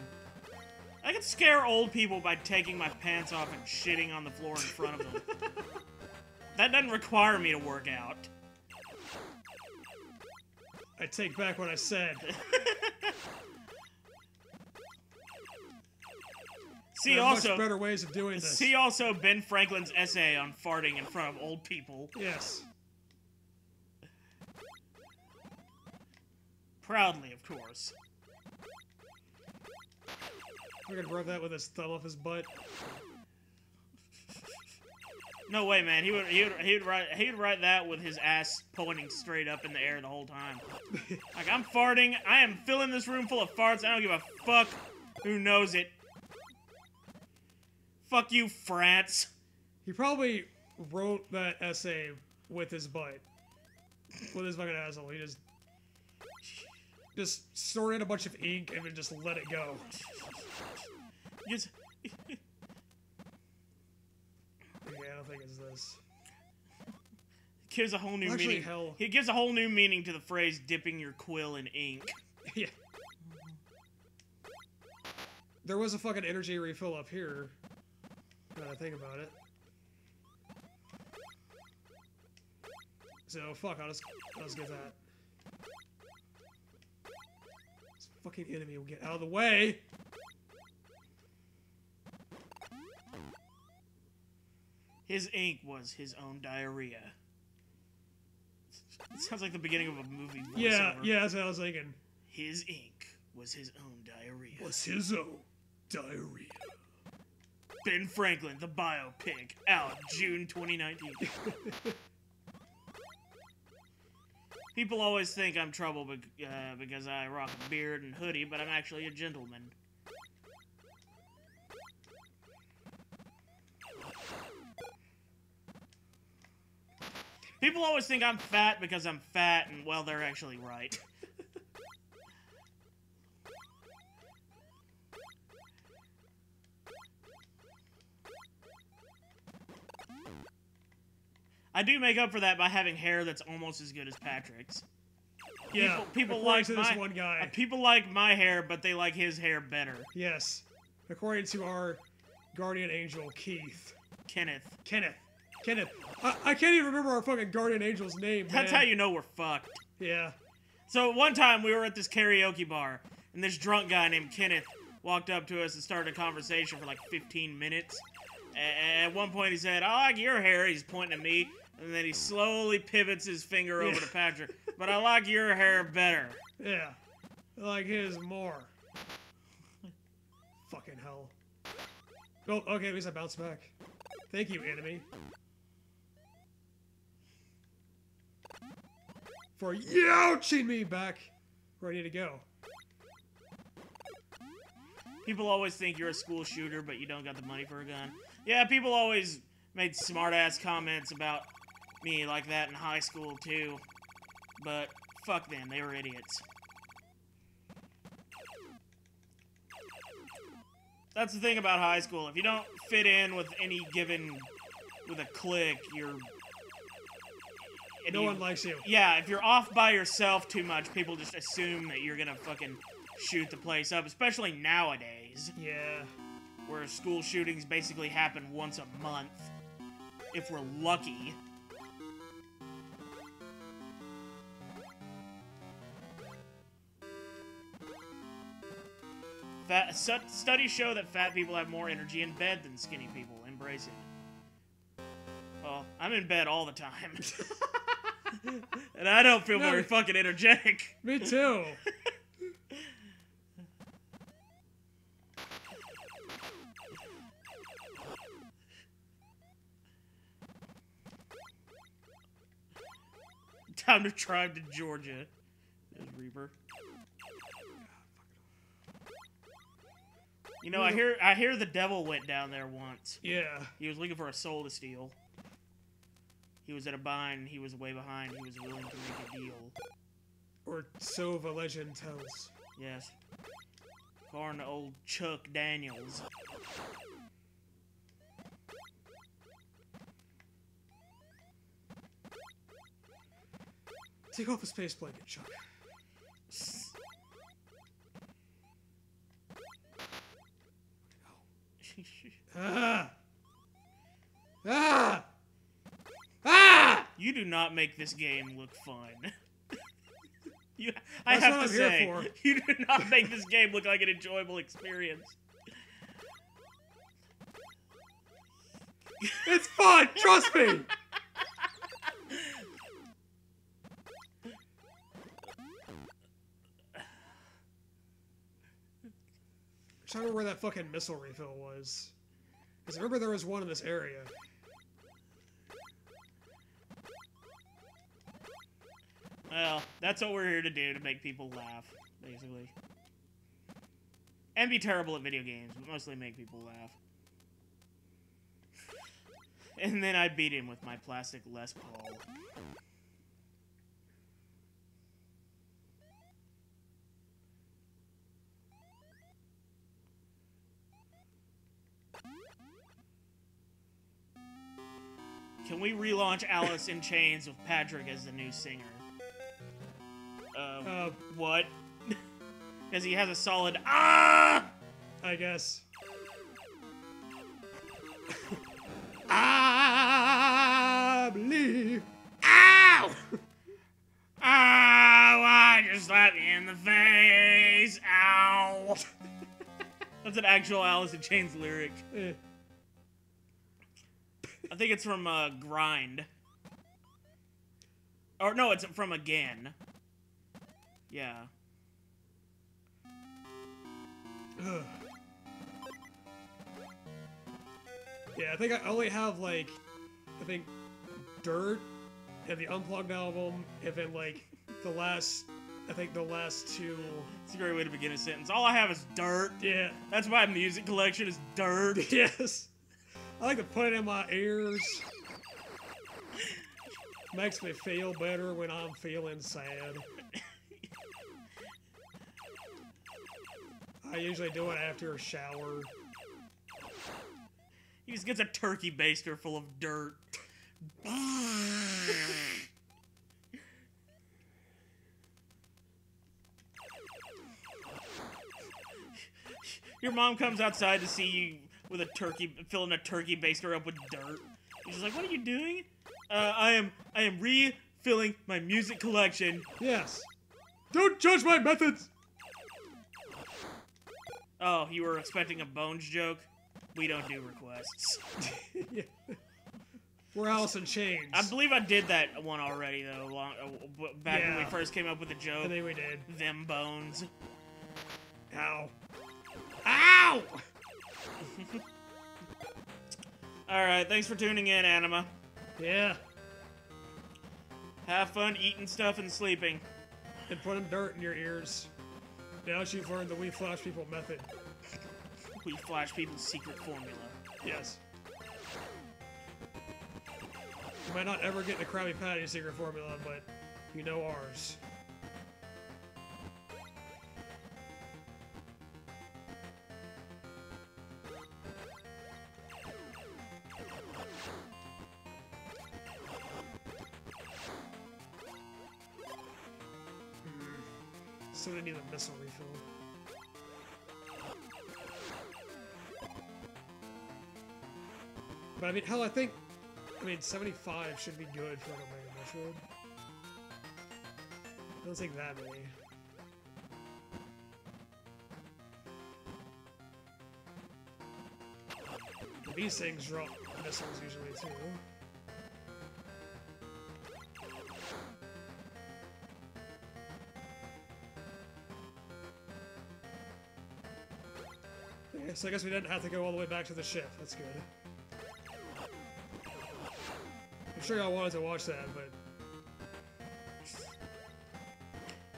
I can scare old people by taking my pants off and shitting on the floor in front of them. That doesn't require me to work out. I take back what I said. See there are also much better ways of doing this. See also Ben Franklin's essay on farting in front of old people. Yes. Proudly, of course. We're gonna rub that with his thumb off his butt. No way, man. He would write that with his ass pointing straight up in the air the whole time. Like, I'm farting. I am filling this room full of farts. I don't give a fuck who knows it. Fuck you, France. He probably wrote that essay with his butt. With his fucking asshole. He just stored in a bunch of ink and then just let it go. Just... Yeah, I don't think it's this. Gives a whole new Actually, meaning. hell. He gives a whole new meaning to the phrase "dipping your quill in ink." Yeah. There was a fucking energy refill up here. Now that I think about it. So fuck, I'll just get that. This fucking enemy will get out of the way. His ink was his own diarrhea. It sounds like the beginning of a movie voiceover. Yeah, that's what I was thinking. His ink was his own diarrhea. Was his own diarrhea. Ben Franklin, the biopic, out June 2019. People always think I'm trouble because I rock a beard and hoodie, but I'm actually a gentleman. People always think I'm fat because I'm fat, and, well, they're actually right. I do make up for that by having hair that's almost as good as Patrick's. Yeah, people according like to this one guy. People like my hair, but they like his hair better. Yes, according to our guardian angel, Keith. Kenneth. I can't even remember our fucking guardian angel's name, That's man. how you know we're fucked. Yeah. So one time we were at this karaoke bar, and this drunk guy named Kenneth walked up to us and started a conversation for like 15 minutes. At one point he said, "I like your hair," he's pointing at me, and then he slowly pivots his finger over to Patrick. "But I like your hair better." Yeah. I like his more. Fucking hell. Oh, okay, at least I bounced back. Thank you, enemy. For youching me back where I need to go. People always think you're a school shooter, but you don't got the money for a gun. Yeah, people always made smart-ass comments about me like that in high school, too. But fuck them, they were idiots. That's the thing about high school. If you don't fit in with any given... with a clique, you're... No one likes you. Yeah, if you're off by yourself too much, people just assume that you're gonna fucking shoot the place up, especially nowadays. Yeah. Where school shootings basically happen once a month, if we're lucky. Studies show that fat people have more energy in bed than skinny people. Embrace it. Well, I'm in bed all the time. And I don't feel very fucking energetic. Me too. Time to drive to Georgia. There's Reaper. You know, I hear the devil went down there once. Yeah. He was looking for a soul to steal. He was at a bind. He was way behind. He was willing to make a deal. Or so the legend tells. Yes. According to old Chuck Daniels. Take off the space blanket, Chuck. Ah! Ah! Ah! You do not make this game look fun. That's I have what to I'm say, here for. you do not make this game look like an enjoyable experience. It's fun! Trust me! I'm trying to remember where that fucking missile refill was. Because I remember there was one in this area. Well, that's what we're here to do, to make people laugh, basically. And be terrible at video games, but mostly make people laugh. And then I beat him with my plastic Les Paul. Can we relaunch Alice in Chains with Patrick as the new singer? What? Because he has a solid ah! I guess. I believe. Ow! Ow! I just slapped me in the face. Ow! That's an actual Alice in Chains lyric. Eh. I think it's from Grind. Or no, it's from Again. Yeah. Ugh. Yeah, I think I only have, like, I think Dirt and the Unplugged album, and then, like, the last two. It's a great way to begin a sentence. All I have is Dirt. Yeah. That's my music collection is Dirt. Yes. I like to put it in my ears. Makes me feel better when I'm feeling sad. I usually do it after a shower. He just gets a turkey baster full of dirt. Your mom comes outside to see you with a turkey, filling a turkey baster up with dirt. She's like, "What are you doing?" I am refilling my music collection. Yes. Don't judge my methods. Oh, you were expecting a Bones joke? We don't do requests. Yeah. We're Alice in Chains. I believe I did that one already, though, back when we first came up with the joke. I think we did. Them bones. Ow. Ow! Alright, thanks for tuning in, Anima. Yeah. Have fun eating stuff and sleeping. And putting dirt in your ears. Now that you've learned the We Flash People method. We Flash People's secret formula. Yes. You might not ever get the Krabby Patty secret formula, but you know ours. So they need a missile refill. But I mean, hell, I mean, 75 should be good for an Omega Metroid. Don't take that many. These things drop missiles usually too. Okay, so I guess we didn't have to go all the way back to the ship. That's good. I'm sure y'all wanted to watch that, but...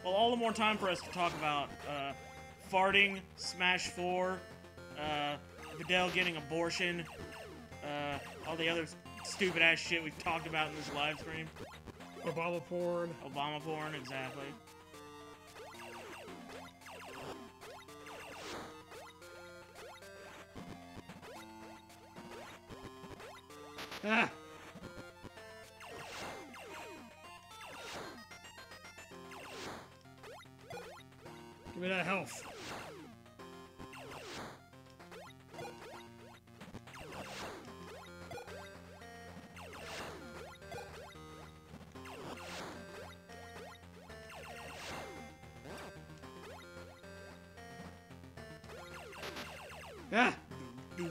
Well, all the more time for us to talk about farting, Smash 4, Videl getting abortion, all the other stupid ass shit we've talked about in this live stream. Obama porn. Obama porn, exactly. Ah! Give me that health. Ah! You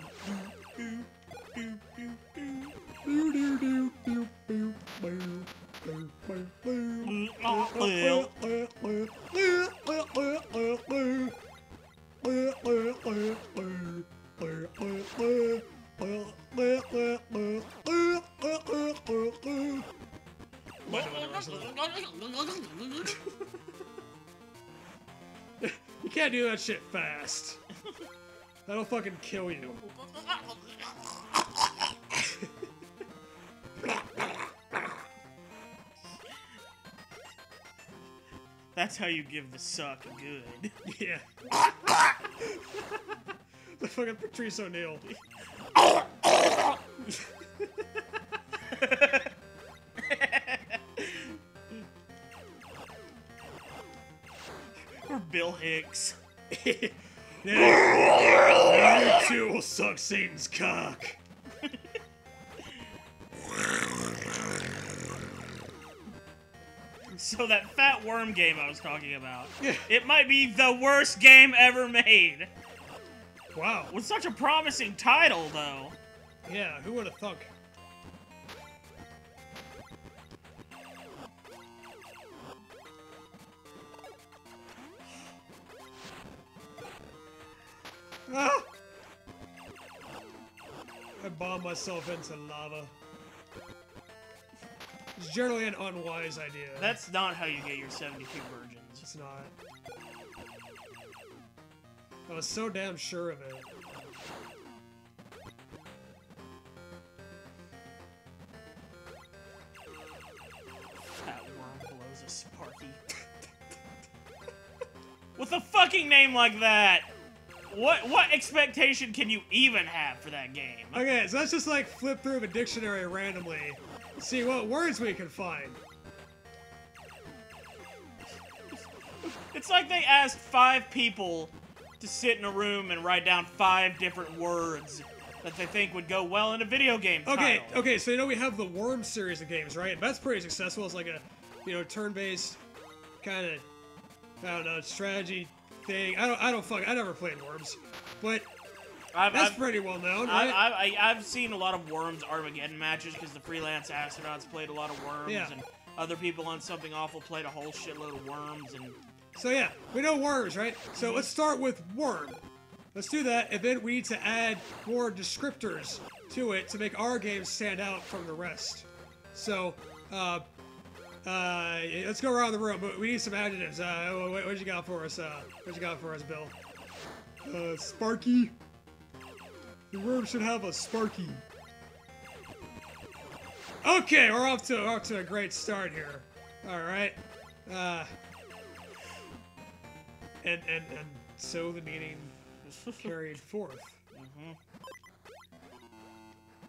can't do that shit fast. That'll fucking kill you. That's how you give the suck good. Yeah. The fucking Patrice O'Neal. Or Bill Hicks. Now you two will suck Satan's cock. So that fat worm game I was talking about, Yeah. it might be the worst game ever made. Wow. With such a promising title, though. Yeah, who would have thunk? Ah! I bombed myself into lava. It's generally an unwise idea. That's not how you get your 72 virgins. It's not. I was so damn sure of it. Fat worm blows a Sparky. With a fucking name like that! What expectation can you even have for that game? Okay, so let's just like flip through the dictionary randomly, see what words we can find. It's like they asked 5 people to sit in a room and write down 5 different words that they think would go well in a video game title. Okay, so you know we have the Worm series of games, right? That's pretty successful. It's like a, you know, turn-based kind of, I don't know, strategy thing. I never played Worms, but that's pretty well known, right? I've seen a lot of Worms Armageddon matches because the freelance astronauts played a lot of Worms, Yeah. and other people on Something Awful played a whole shitload of Worms, and So yeah, we know Worms, right? So let's start with Worm. Let's do that, and then we need to add more descriptors to it to make our game stand out from the rest. So, let's go around the room, but we need some adjectives. What you got for us? What you got for us, Bill? Sparky. The worm should have a Sparky. Okay, we're off to a great start here. All right. And so the meeting carried forth.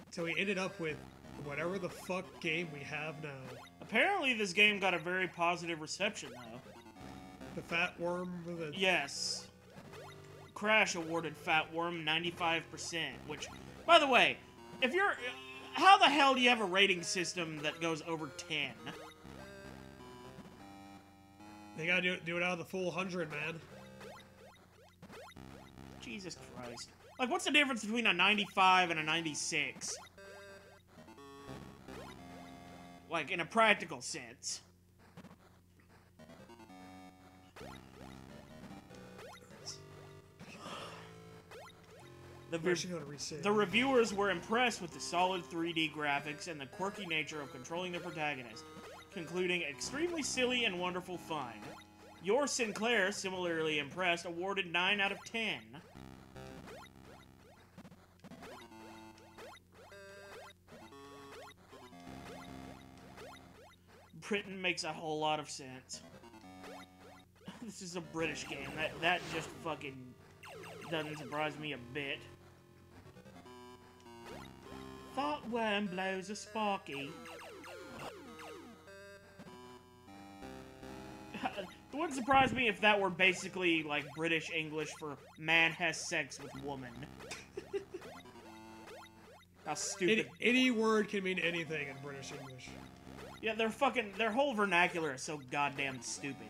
So we ended up with whatever the fuck game we have now. apparently this game got a very positive reception, though. The fat worm with a... Yes. Crash awarded Fat Worm 95%, which, by the way, if you're... How the hell do you have a rating system that goes over 10? They gotta do it out of the full 100, man. Jesus Christ. Like, what's the difference between a 95 and a 96? Like, in a practical sense. The reviewers were impressed with the solid 3D graphics and the quirky nature of controlling the protagonist, concluding extremely silly and wonderful fun. Your Sinclair, similarly impressed, awarded 9 out of 10. Britain makes a whole lot of sense. This is a British game. That just fucking doesn't surprise me a bit. Thought worm blows a sparky. It wouldn't surprise me if that were basically like British English for man has sex with woman. How stupid. Any word can mean anything in British English. Yeah, their whole vernacular is so goddamn stupid.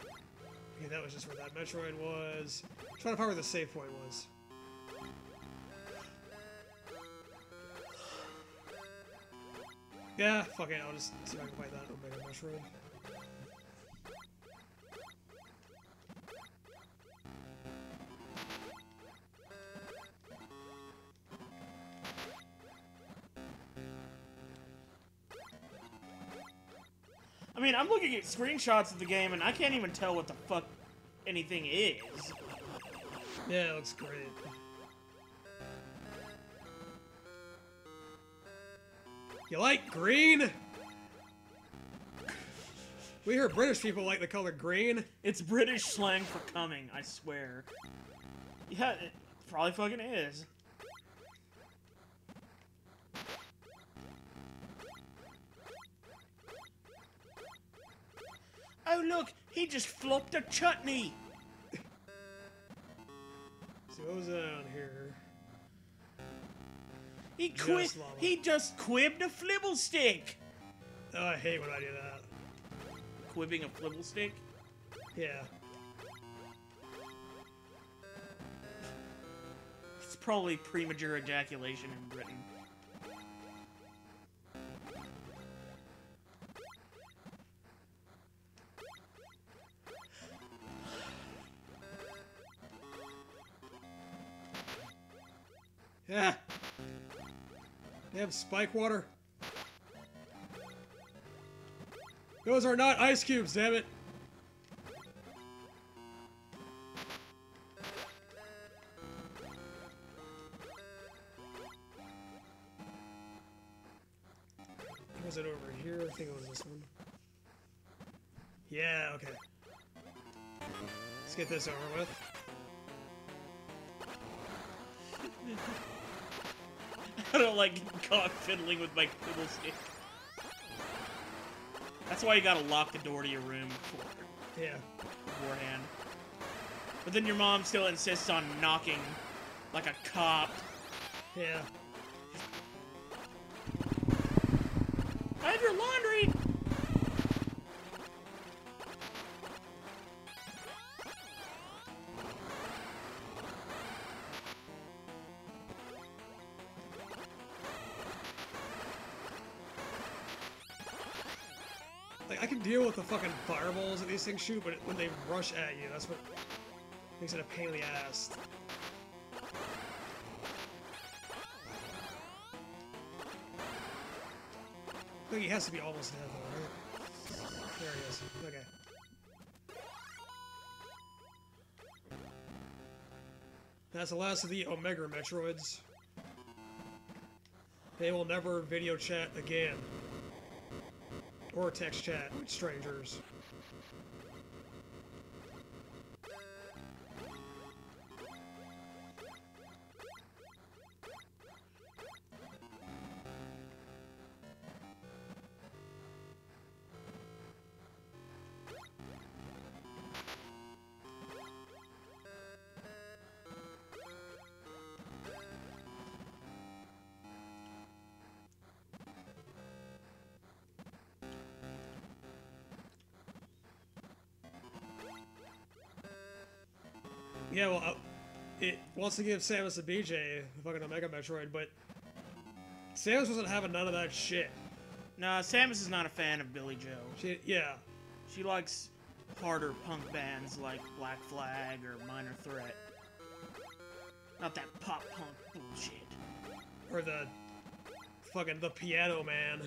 Okay, that was just where that Metroid was. I'm trying to find where the save point was. Yeah, fuck it, I'll just see if I can fight that Omega Metroid. I mean, I'm looking at screenshots of the game and I can't even tell what the fuck anything is. Yeah, it looks great. You like green? We hear British people like the color green. It's British slang for coming, I swear. Yeah, it probably fucking is. Oh look, he just flopped a chutney! So what was that on here? He just quibbed a flibble stick! Oh, I hate when I do that. Quibbing a flibble stick? Yeah. It's probably premature ejaculation in Britain. Yeah. They have spike water. Those are not ice cubes, damn it. Was it over here? I think it was this one. Yeah, okay. Let's get this over with. I don't like cock fiddling with my flibble stick. That's why you gotta lock the door to your room beforehand. But then your mom still insists on knocking like a cop. Yeah. I have your laundry! Like, I can deal with the fucking fireballs that these things shoot, but when they rush at you, that's what makes it a pain in the ass. I think he has to be almost dead, though, right? There he is. Okay. That's the last of the Omega Metroids. They will never video chat again. Or text chat with strangers. Yeah, well, it wants to give Samus a BJ, the fucking Omega Metroid, but Samus wasn't having none of that shit. Nah, Samus is not a fan of Billy Joe. Yeah. She likes harder punk bands like Black Flag or Minor Threat. Not that pop punk bullshit. Or the fucking the Piano Man.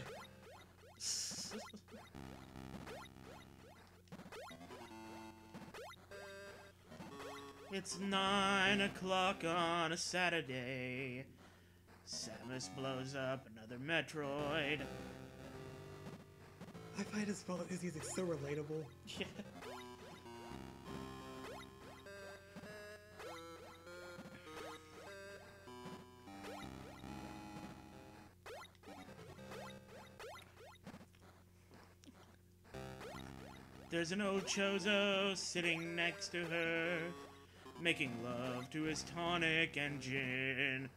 It's 9 o'clock on a Saturday. Samus blows up another Metroid. I find his spell is so relatable. Yeah. There's an old Chozo sitting next to her, making love to his tonic and gin.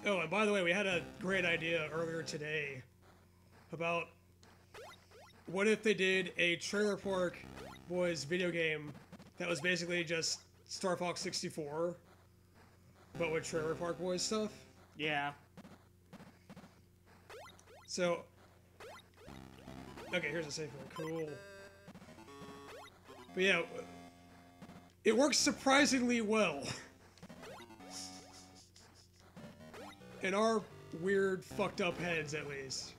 Oh, and by the way, we had a great idea earlier today about what if they did a Trailer Park Boys video game that was basically just Star Fox 64, but with Trailer Park Boys stuff? Yeah. So, okay, here's a safe one. Cool. But yeah, it works surprisingly well. In our weird, fucked up heads, at least.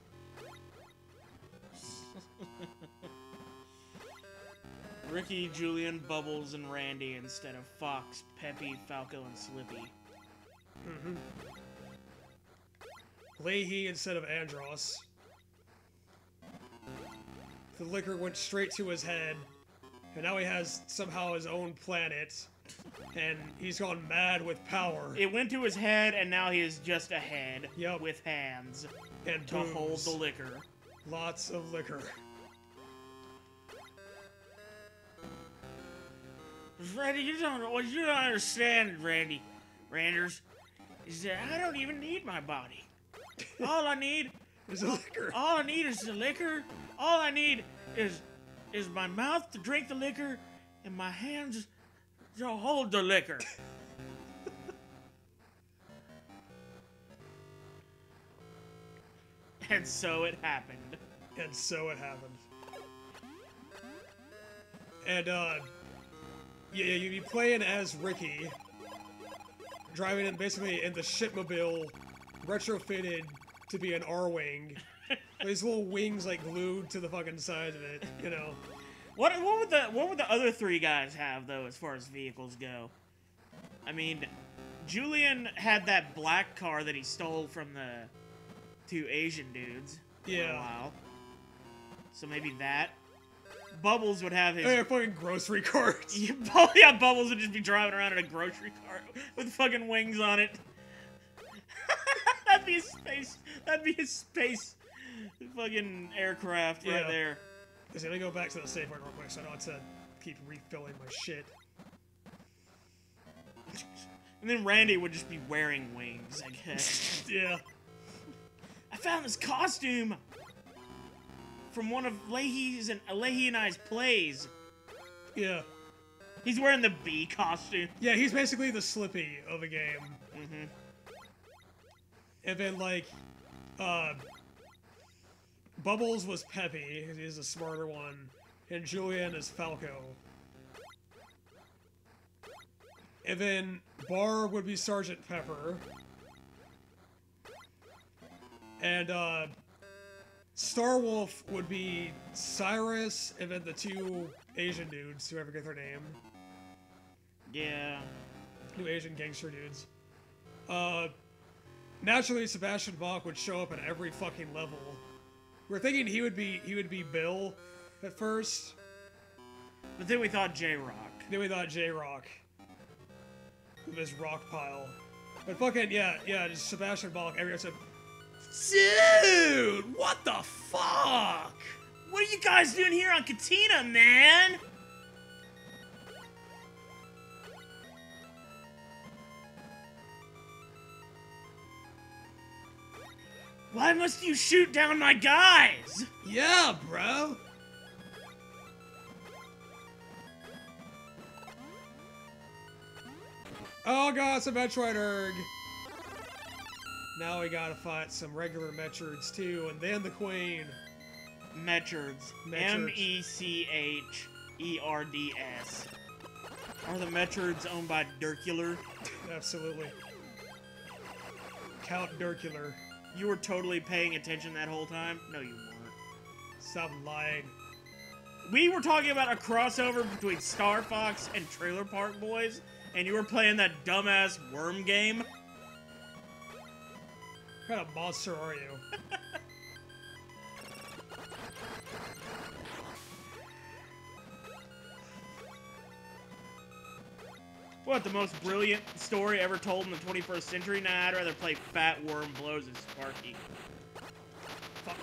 Ricky, Julian, Bubbles, and Randy instead of Fox, Peppy, Falco, and Slippy. Mm-hmm. Leahy instead of Andros. The liquor went straight to his head, and now he has somehow his own planet, and he's gone mad with power. It went to his head, and now he is just a head Yep. with hands And to booze. hold the liquor. Lots of liquor. Randy, you don't understand, Randy. Randers, is that I don't even need my body. All I need There's a liquor. All I need is the liquor. All I need is my mouth to drink the liquor and my hands to hold the liquor. And so it happened. And so it happened. And, yeah, you'd be playing as Ricky, driving in basically in the shipmobile, retrofitted to be an R-Wing. These little wings, like, glued to the fucking side of it, you know. What would the other three guys have, though, as far as vehicles go? I mean, Julian had that black car that he stole from the two Asian dudes for a while. So maybe that. Bubbles would have his... Oh, yeah, fucking grocery carts. Yeah, Bubbles would just be driving around in a grocery cart with fucking wings on it. That'd be a space fucking aircraft right there. Let me go back to the safe one real quick so I don't have to keep refilling my shit. And then Randy would just be wearing wings, I guess. Yeah. I found this costume from one of Leahy and I's plays. Yeah. He's wearing the bee costume. Yeah, he's basically the Slippy of the game. Mm-hmm. And then, like, Bubbles was Peppy, because he's the smarter one, and Julian is Falco. And then Bar would be Sergeant Pepper. And, Starwolf would be Cyrus, and then the two Asian dudes, whoever get their name. Yeah. Two Asian gangster dudes. Naturally, Sebastian Bach would show up at every fucking level. We're thinking he would be Bill at first. But then we thought J-Rock. Then we thought J-Rock. With his rock pile. But fucking, yeah, just Sebastian Bach every episode. Dude! What the fuck? What are you guys doing here on Katina, man? Why must you shoot down my guys? Yeah, bro. Oh god, it's a Metroid Erg. Now we gotta fight some regular Metroids too, and then the Queen. Metroids. M-E-C-H-E-R-D-S. Are the Metroids owned by Dirkular? Absolutely. Count Dirkular. You were totally paying attention that whole time? No, you weren't. Stop lying. We were talking about a crossover between Star Fox and Trailer Park Boys, and you were playing that dumbass worm game? What kind of monster are you? What, the most brilliant story ever told in the 21st century? Nah, I'd rather play Fat Worm Blows and Sparky. Fuck.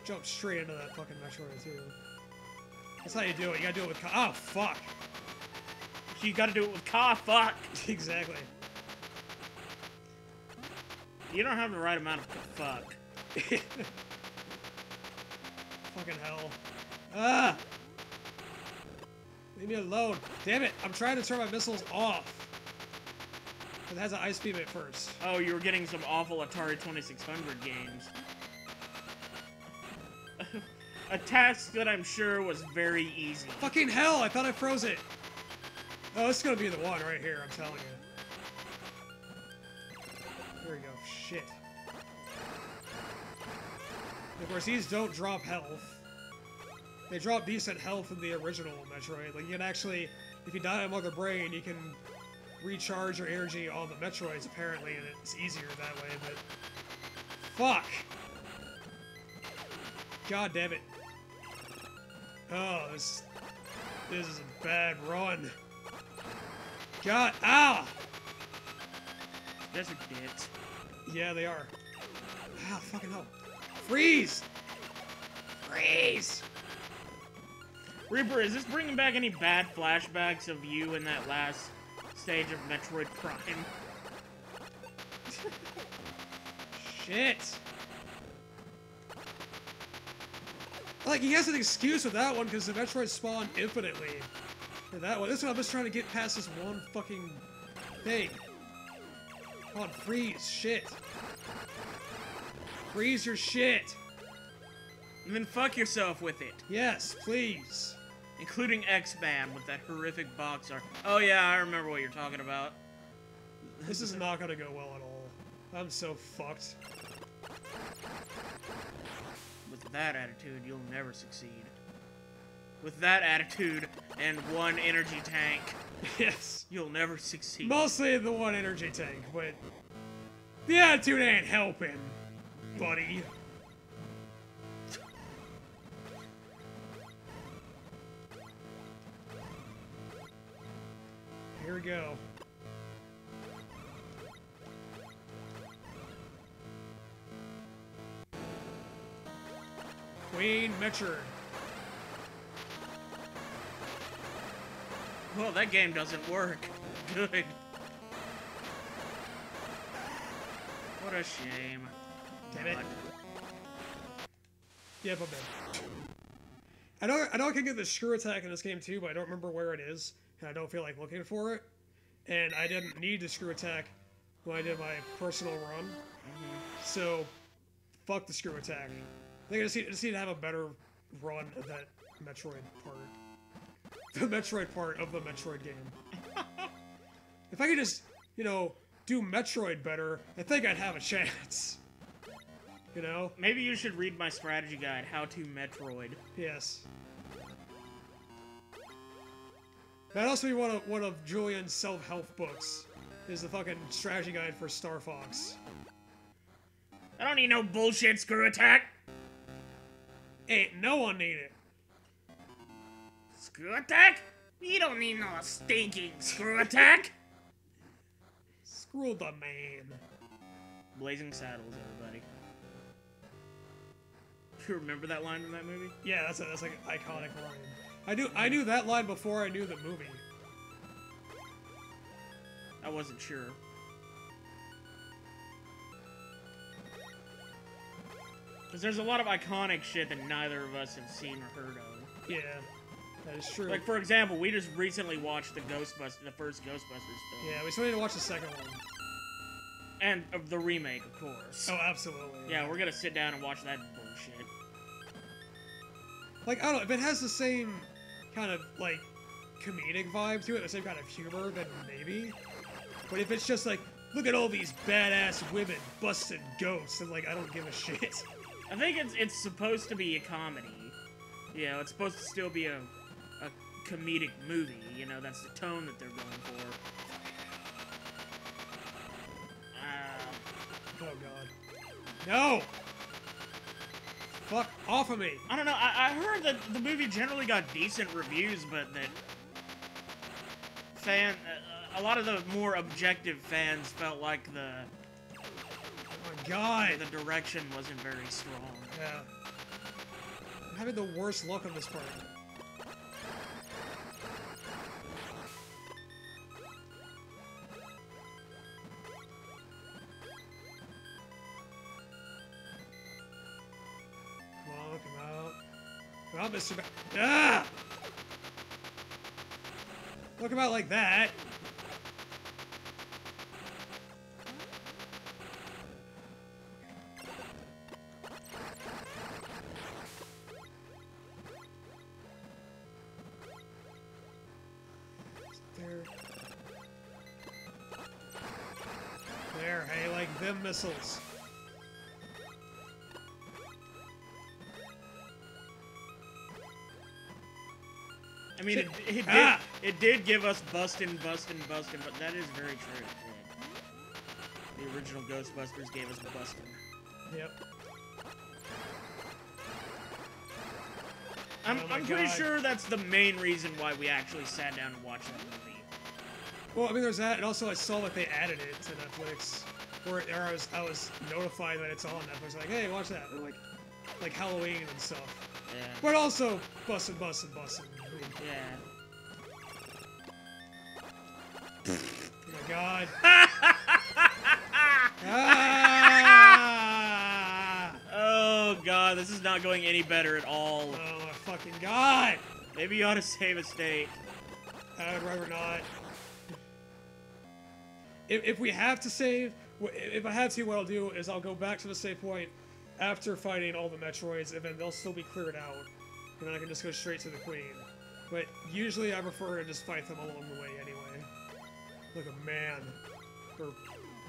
Jump straight into that fucking Metroid too. That's how you do it. You gotta do it with. Oh fuck. You gotta do it with fuck. Exactly. You don't have the right amount of fuck. Fucking hell. Ah! Leave me alone. Damn it! I'm trying to turn my missiles off. It has an ice beam at first. Oh, you were getting some awful Atari 2600 games. A task that I'm sure was very easy. Fucking hell! I thought I froze it. Oh, this is gonna be the one right here, I'm telling you. Here we go. Shit. Of course, these don't drop health. They drop decent health in the original Metroid. Like, you can actually, if you die on Mother Brain, you can recharge your energy on the Metroids, apparently, and it's easier that way, but... Fuck! God damn it. Oh, this is a bad run. God, ow! That's a bit. Yeah, they are. Ah, fucking hell. Freeze! Freeze! Reaper, is this bringing back any bad flashbacks of you in that last stage of Metroid Prime? Shit! Like, he has an excuse with that one, because the Metroid spawned infinitely. For that one. This one, I'm just trying to get past this one fucking thing. Come on, freeze. Shit. Freeze your shit. And then fuck yourself with it. Yes, please. Including X-Man with that horrific box art. Oh yeah, I remember what you're talking about. This is not gonna go well at all. I'm so fucked. With that attitude, you'll never succeed. With that attitude and one energy tank, Yes. you'll never succeed. Mostly the one energy tank, but the attitude ain't helping, buddy. Here we go. Queen Metroid. Well, that game doesn't work. Good. What a shame. Damn it. God. Yep, I'm dead. I know I can get the screw attack in this game too, but I don't remember where it is, and I don't feel like looking for it. And I didn't need the screw attack when I did my personal run. So, fuck the screw attack. I think I just need to have a better run of that Metroid part. The Metroid part of the Metroid game. If I could just, you know, do Metroid better, I think I'd have a chance. You know? Maybe you should read my strategy guide, How to Metroid. Yes. That'd also be one of Julian's self-help books. Is the fucking strategy guide for Star Fox. I don't need no bullshit screw attack! Ain't no one need it. Screw attack? You don't need no stinking screw attack! Screw the man. Blazing Saddles, everybody. you remember that line from that movie? Yeah, that's like an iconic line. I knew that line before I knew the movie. I wasn't sure. Because there's a lot of iconic shit that neither of us have seen or heard of. Yeah, that is true. Like, for example, we just recently watched the first Ghostbusters film. Yeah, we still need to watch the second one. And the remake, of course. Oh, absolutely. Yeah, we're gonna sit down and watch that bullshit. Like, I don't know, if it has the same kind of, like, comedic vibe to it, the same kind of humor, then maybe. But if it's just like, look at all these badass women busting ghosts, and like, I don't give a shit. I think it's supposed to be a comedy. You know, it's supposed to still be a comedic movie. You know, that's the tone that they're going for. Oh god. No! Fuck off of me! I don't know, I heard that the movie generally got decent reviews, but that a lot of the more objective fans felt like Oh my god! the direction wasn't very strong. Yeah. I'm having the worst luck on this part. Come on, come out. Come out, Mr. Ah! Look him out like that. There, hey, like them missiles. I mean, it did give us bustin', but that is very true. Yeah. The original Ghostbusters gave us bustin'. Yep. I'm pretty sure that's the main reason why we actually sat down and watched that movie. Well, I mean, there's that, and also I saw that they added it to Netflix, or I was notified that it's on Netflix. Like, hey, watch that. Or like Halloween and stuff. Yeah. But also bussin'. Yeah. Oh my god. Oh god, this is not going any better at all. Oh my fucking god. Maybe you ought to save a state. I would rather not. If we have to save, if I have to, what I'll do is I'll go back to the save point after fighting all the Metroids, and then they'll still be cleared out, and then I can just go straight to the Queen. But usually I prefer to just fight them along the way anyway. Like a man, or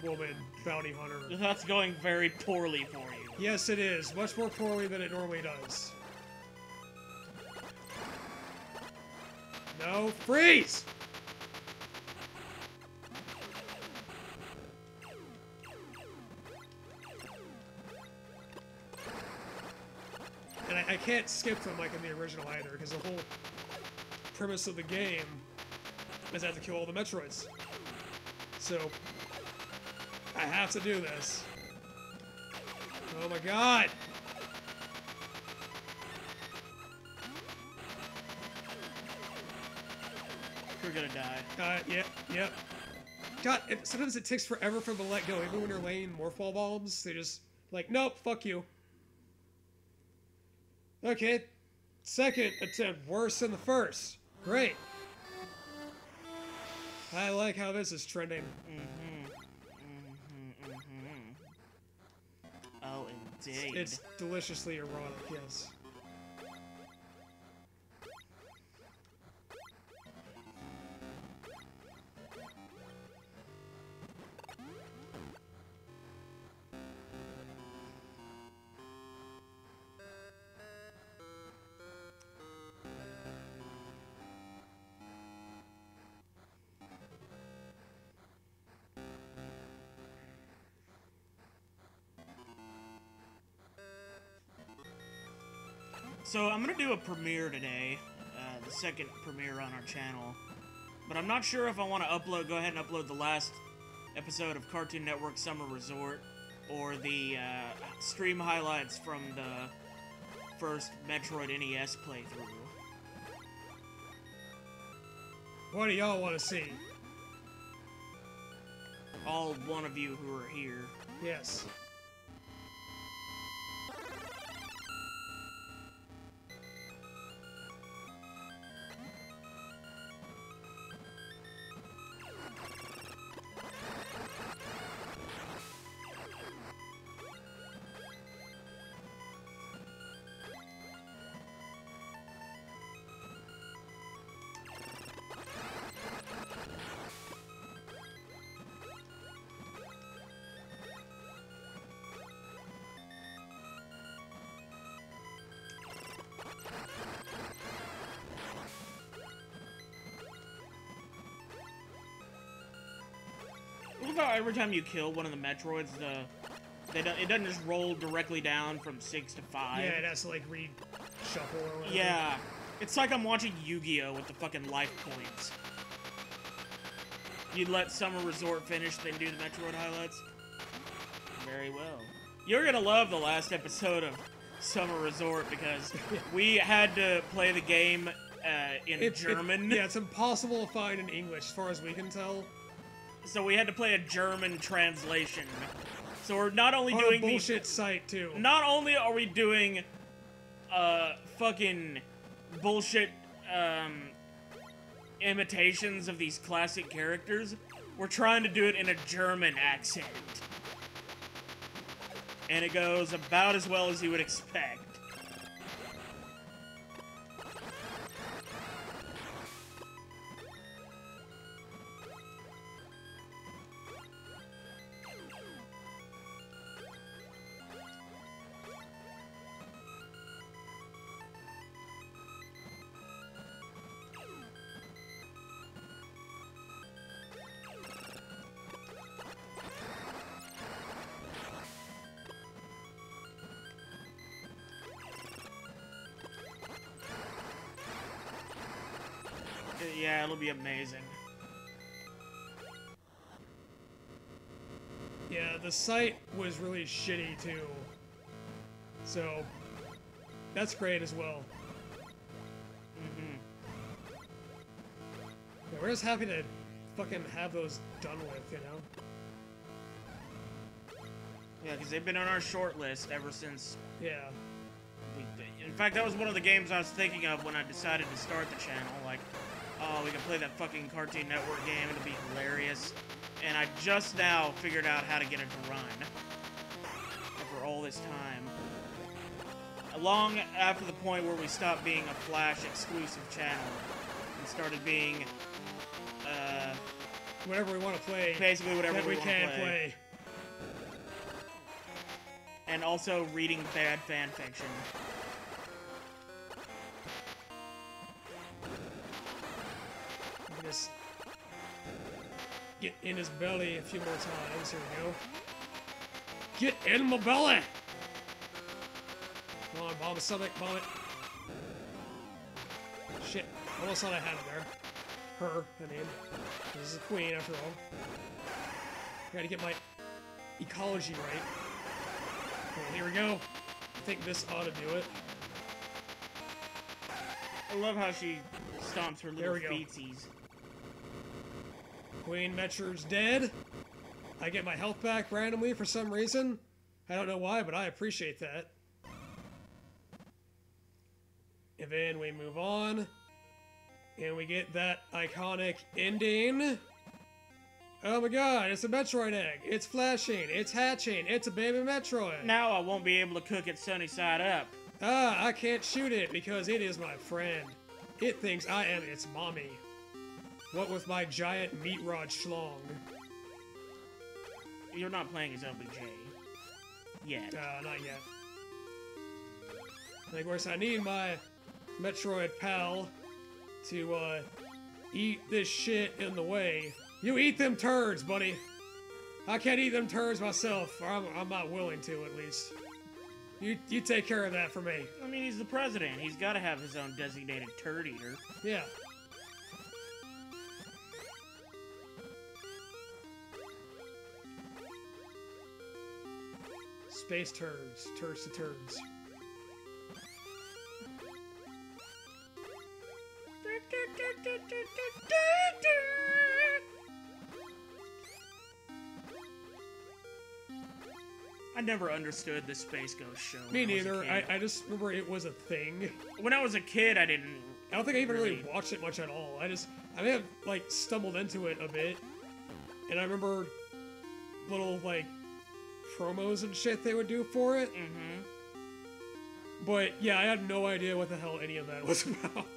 woman, bounty hunter. That's going very poorly for you. Yes, it is. Much more poorly than it normally does. No, freeze! And I can't skip them like in the original either, because the whole premise of the game is I have to kill all the Metroids. So, I have to do this. Oh my god! You're gonna die. Yep. God, sometimes it takes forever for them to let go, even when you're laying Morphball bombs. They just, like, nope, fuck you. Okay, second attempt, worse than the first. Great. I like how this is trending. Oh, indeed. It's deliciously erotic, yes. So I'm gonna do a premiere today, the second premiere on our channel, but I'm not sure if I want to go ahead and upload the last episode of Cartoon Network Summer Resort, or the stream highlights from the first Metroid NES playthrough. What do y'all want to see? All one of you who are here. Yes. Look how every time you kill one of the Metroids, it doesn't just roll directly down from 6 to 5. Yeah, it has to like reshuffle or whatever. Yeah. It's like I'm watching Yu-Gi-Oh! With the fucking life points. You'd let Summer Resort finish, then do the Metroid highlights? Very well. You're gonna love the last episode of Summer Resort because we had to play the game in German. Yeah, it's impossible to find in English, as far as we can tell. So we had to play a German translation. So we're not only On doing a bullshit site, too. Not only are we doing fucking bullshit imitations of these classic characters, we're trying to do it in a German accent. And it goes about as well as you would expect. Yeah, it'll be amazing. Yeah, the site was really shitty, too. So, that's great as well. Yeah, we're just happy to fucking have those done with, you know? Yeah, because they've been on our short list ever since. Yeah. In fact, that was one of the games I was thinking of when I decided to start the channel. Like, oh, we can play that fucking Cartoon Network game, it'll be hilarious. And I just now figured out how to get it to run. After all this time. Long after the point where we stopped being a Flash exclusive channel and started being, whatever we want to play. Basically whatever we can play. And also reading bad fan fiction. Just get in his belly a few more times. Here we go. Get in my belly! Come on, bomb his stomach, bomb it. Shit, almost thought I had it there. Her, I mean. This is a queen, after all. Gotta get my ecology right. Well, here we go. I think this ought to do it. I love how she stomps her little feetsies. Queen Metroid's dead. I get my health back randomly for some reason. I don't know why, but I appreciate that. And then we move on. And we get that iconic ending. Oh my god, it's a Metroid egg. It's flashing. It's hatching. It's a baby Metroid. Now I won't be able to cook it sunny side up. Ah, I can't shoot it because it is my friend. It thinks I am its mommy. What with my giant meat rod schlong? You're not playing as LBJ. Yet. Not yet. And of course, I need my Metroid pal to, eat this shit in the way. You eat them turds, buddy! I can't eat them turds myself, or I'm not willing to, at least. You take care of that for me. I mean, he's the president. He's got to have his own designated turd eater. Yeah. Space turds. Turds to turds. I never understood the Space Ghost show. Me neither. I just remember it was a thing. When I was a kid, I don't think I even really watched it much at all. I may have, like, stumbled into it a bit. And I remember little, like, promos and shit they would do for it. Mm-hmm. But, yeah, I had no idea what the hell any of that was about.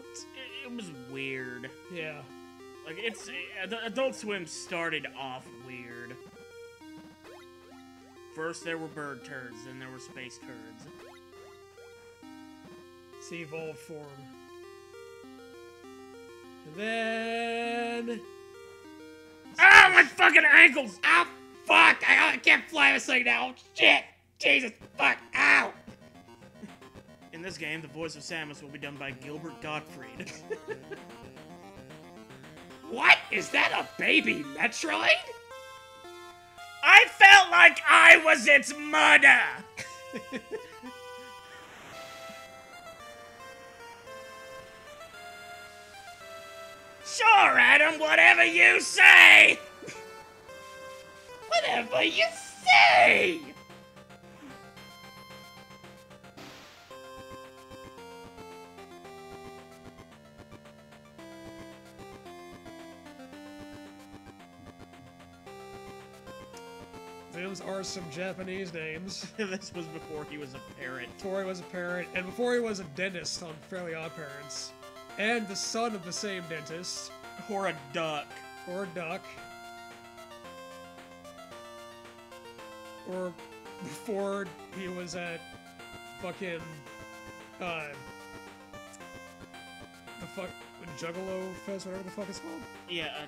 It was weird. Yeah. Like, Adult Swim started off weird. First there were bird turds, then there were space turds. It's the evolved form. And then... Ah, my fucking ankles! Ow! Fuck! I can't fly this thing now! Shit! Jesus! Fuck! Ow! In this game, the voice of Samus will be done by Gilbert Gottfried. What? Is that a baby Metroid? I felt like I was its mother! Sure, Adam, whatever you say! Whatever you say! Those are some Japanese names. This was before he was a parrot. Before he was a parrot, and before he was a dentist on Fairly Odd Parents. And the son of the same dentist. Or a duck. Or a duck. Or before he was at fucking, the fuck, Juggalo Fest, whatever the fuck it's called? Yeah,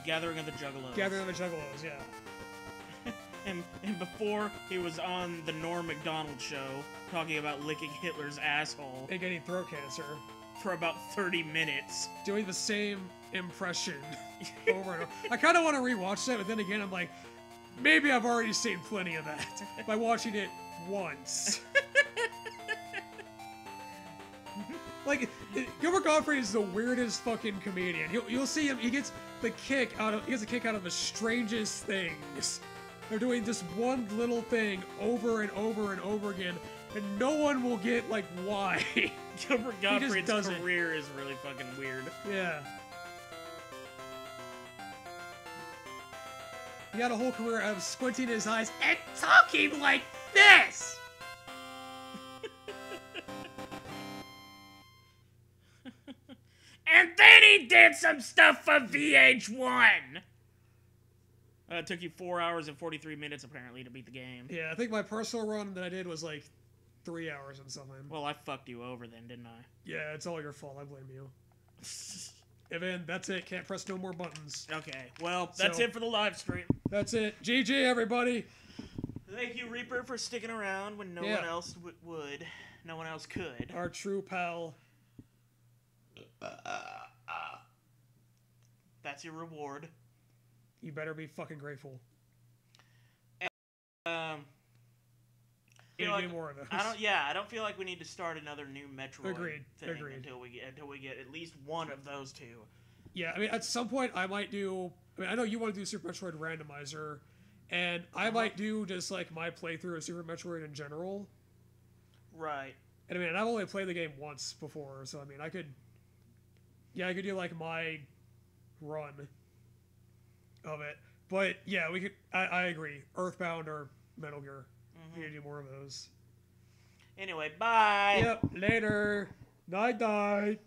Gathering of the Juggalos. Gathering of the Juggalos, yeah. And before he was on the Norm Macdonald show, talking about licking Hitler's asshole. And getting throat cancer. For about 30 minutes. Doing the same impression over and over. I kind of want to rewatch that, but then again, I'm like, maybe I've already seen plenty of that by watching it once. Like, Gilbert Gottfried is the weirdest fucking comedian. You'll see him. He gets a kick out of the strangest things. They're doing this one little thing over and over and over again, and no one will get, like, why. Gilbert Gottfried's career is really fucking weird. Yeah. He got a whole career of squinting his eyes and talking like this! And then he did some stuff for VH1! It took you 4 hours and 43 minutes, apparently, to beat the game. Yeah, I think my personal run that I did was, like, 3 hours and something. Well, I fucked you over then, didn't I? Yeah, it's all your fault. I blame you. Evan, that's it. Can't press no more buttons. Okay, well, that's it for the live stream. That's it. GG, everybody. Thank you, Reaper, for sticking around when no one else would. No one else could. Our true pal. That's your reward. You better be fucking grateful. Feel like, more of those. I don't feel like we need to start another new Metroid thing Agreed. until we get at least one of those two. Yeah, I mean, at some point I might do. I mean, I know you want to do Super Metroid Randomizer, and I might do just like my playthrough of Super Metroid in general. Right. And I mean, I've only played the game once before, so I mean, I could do like my run of it. But yeah, we could. I agree. Earthbound or Metal Gear. We need to do more of those. Anyway, bye. Yep. Later. Night night.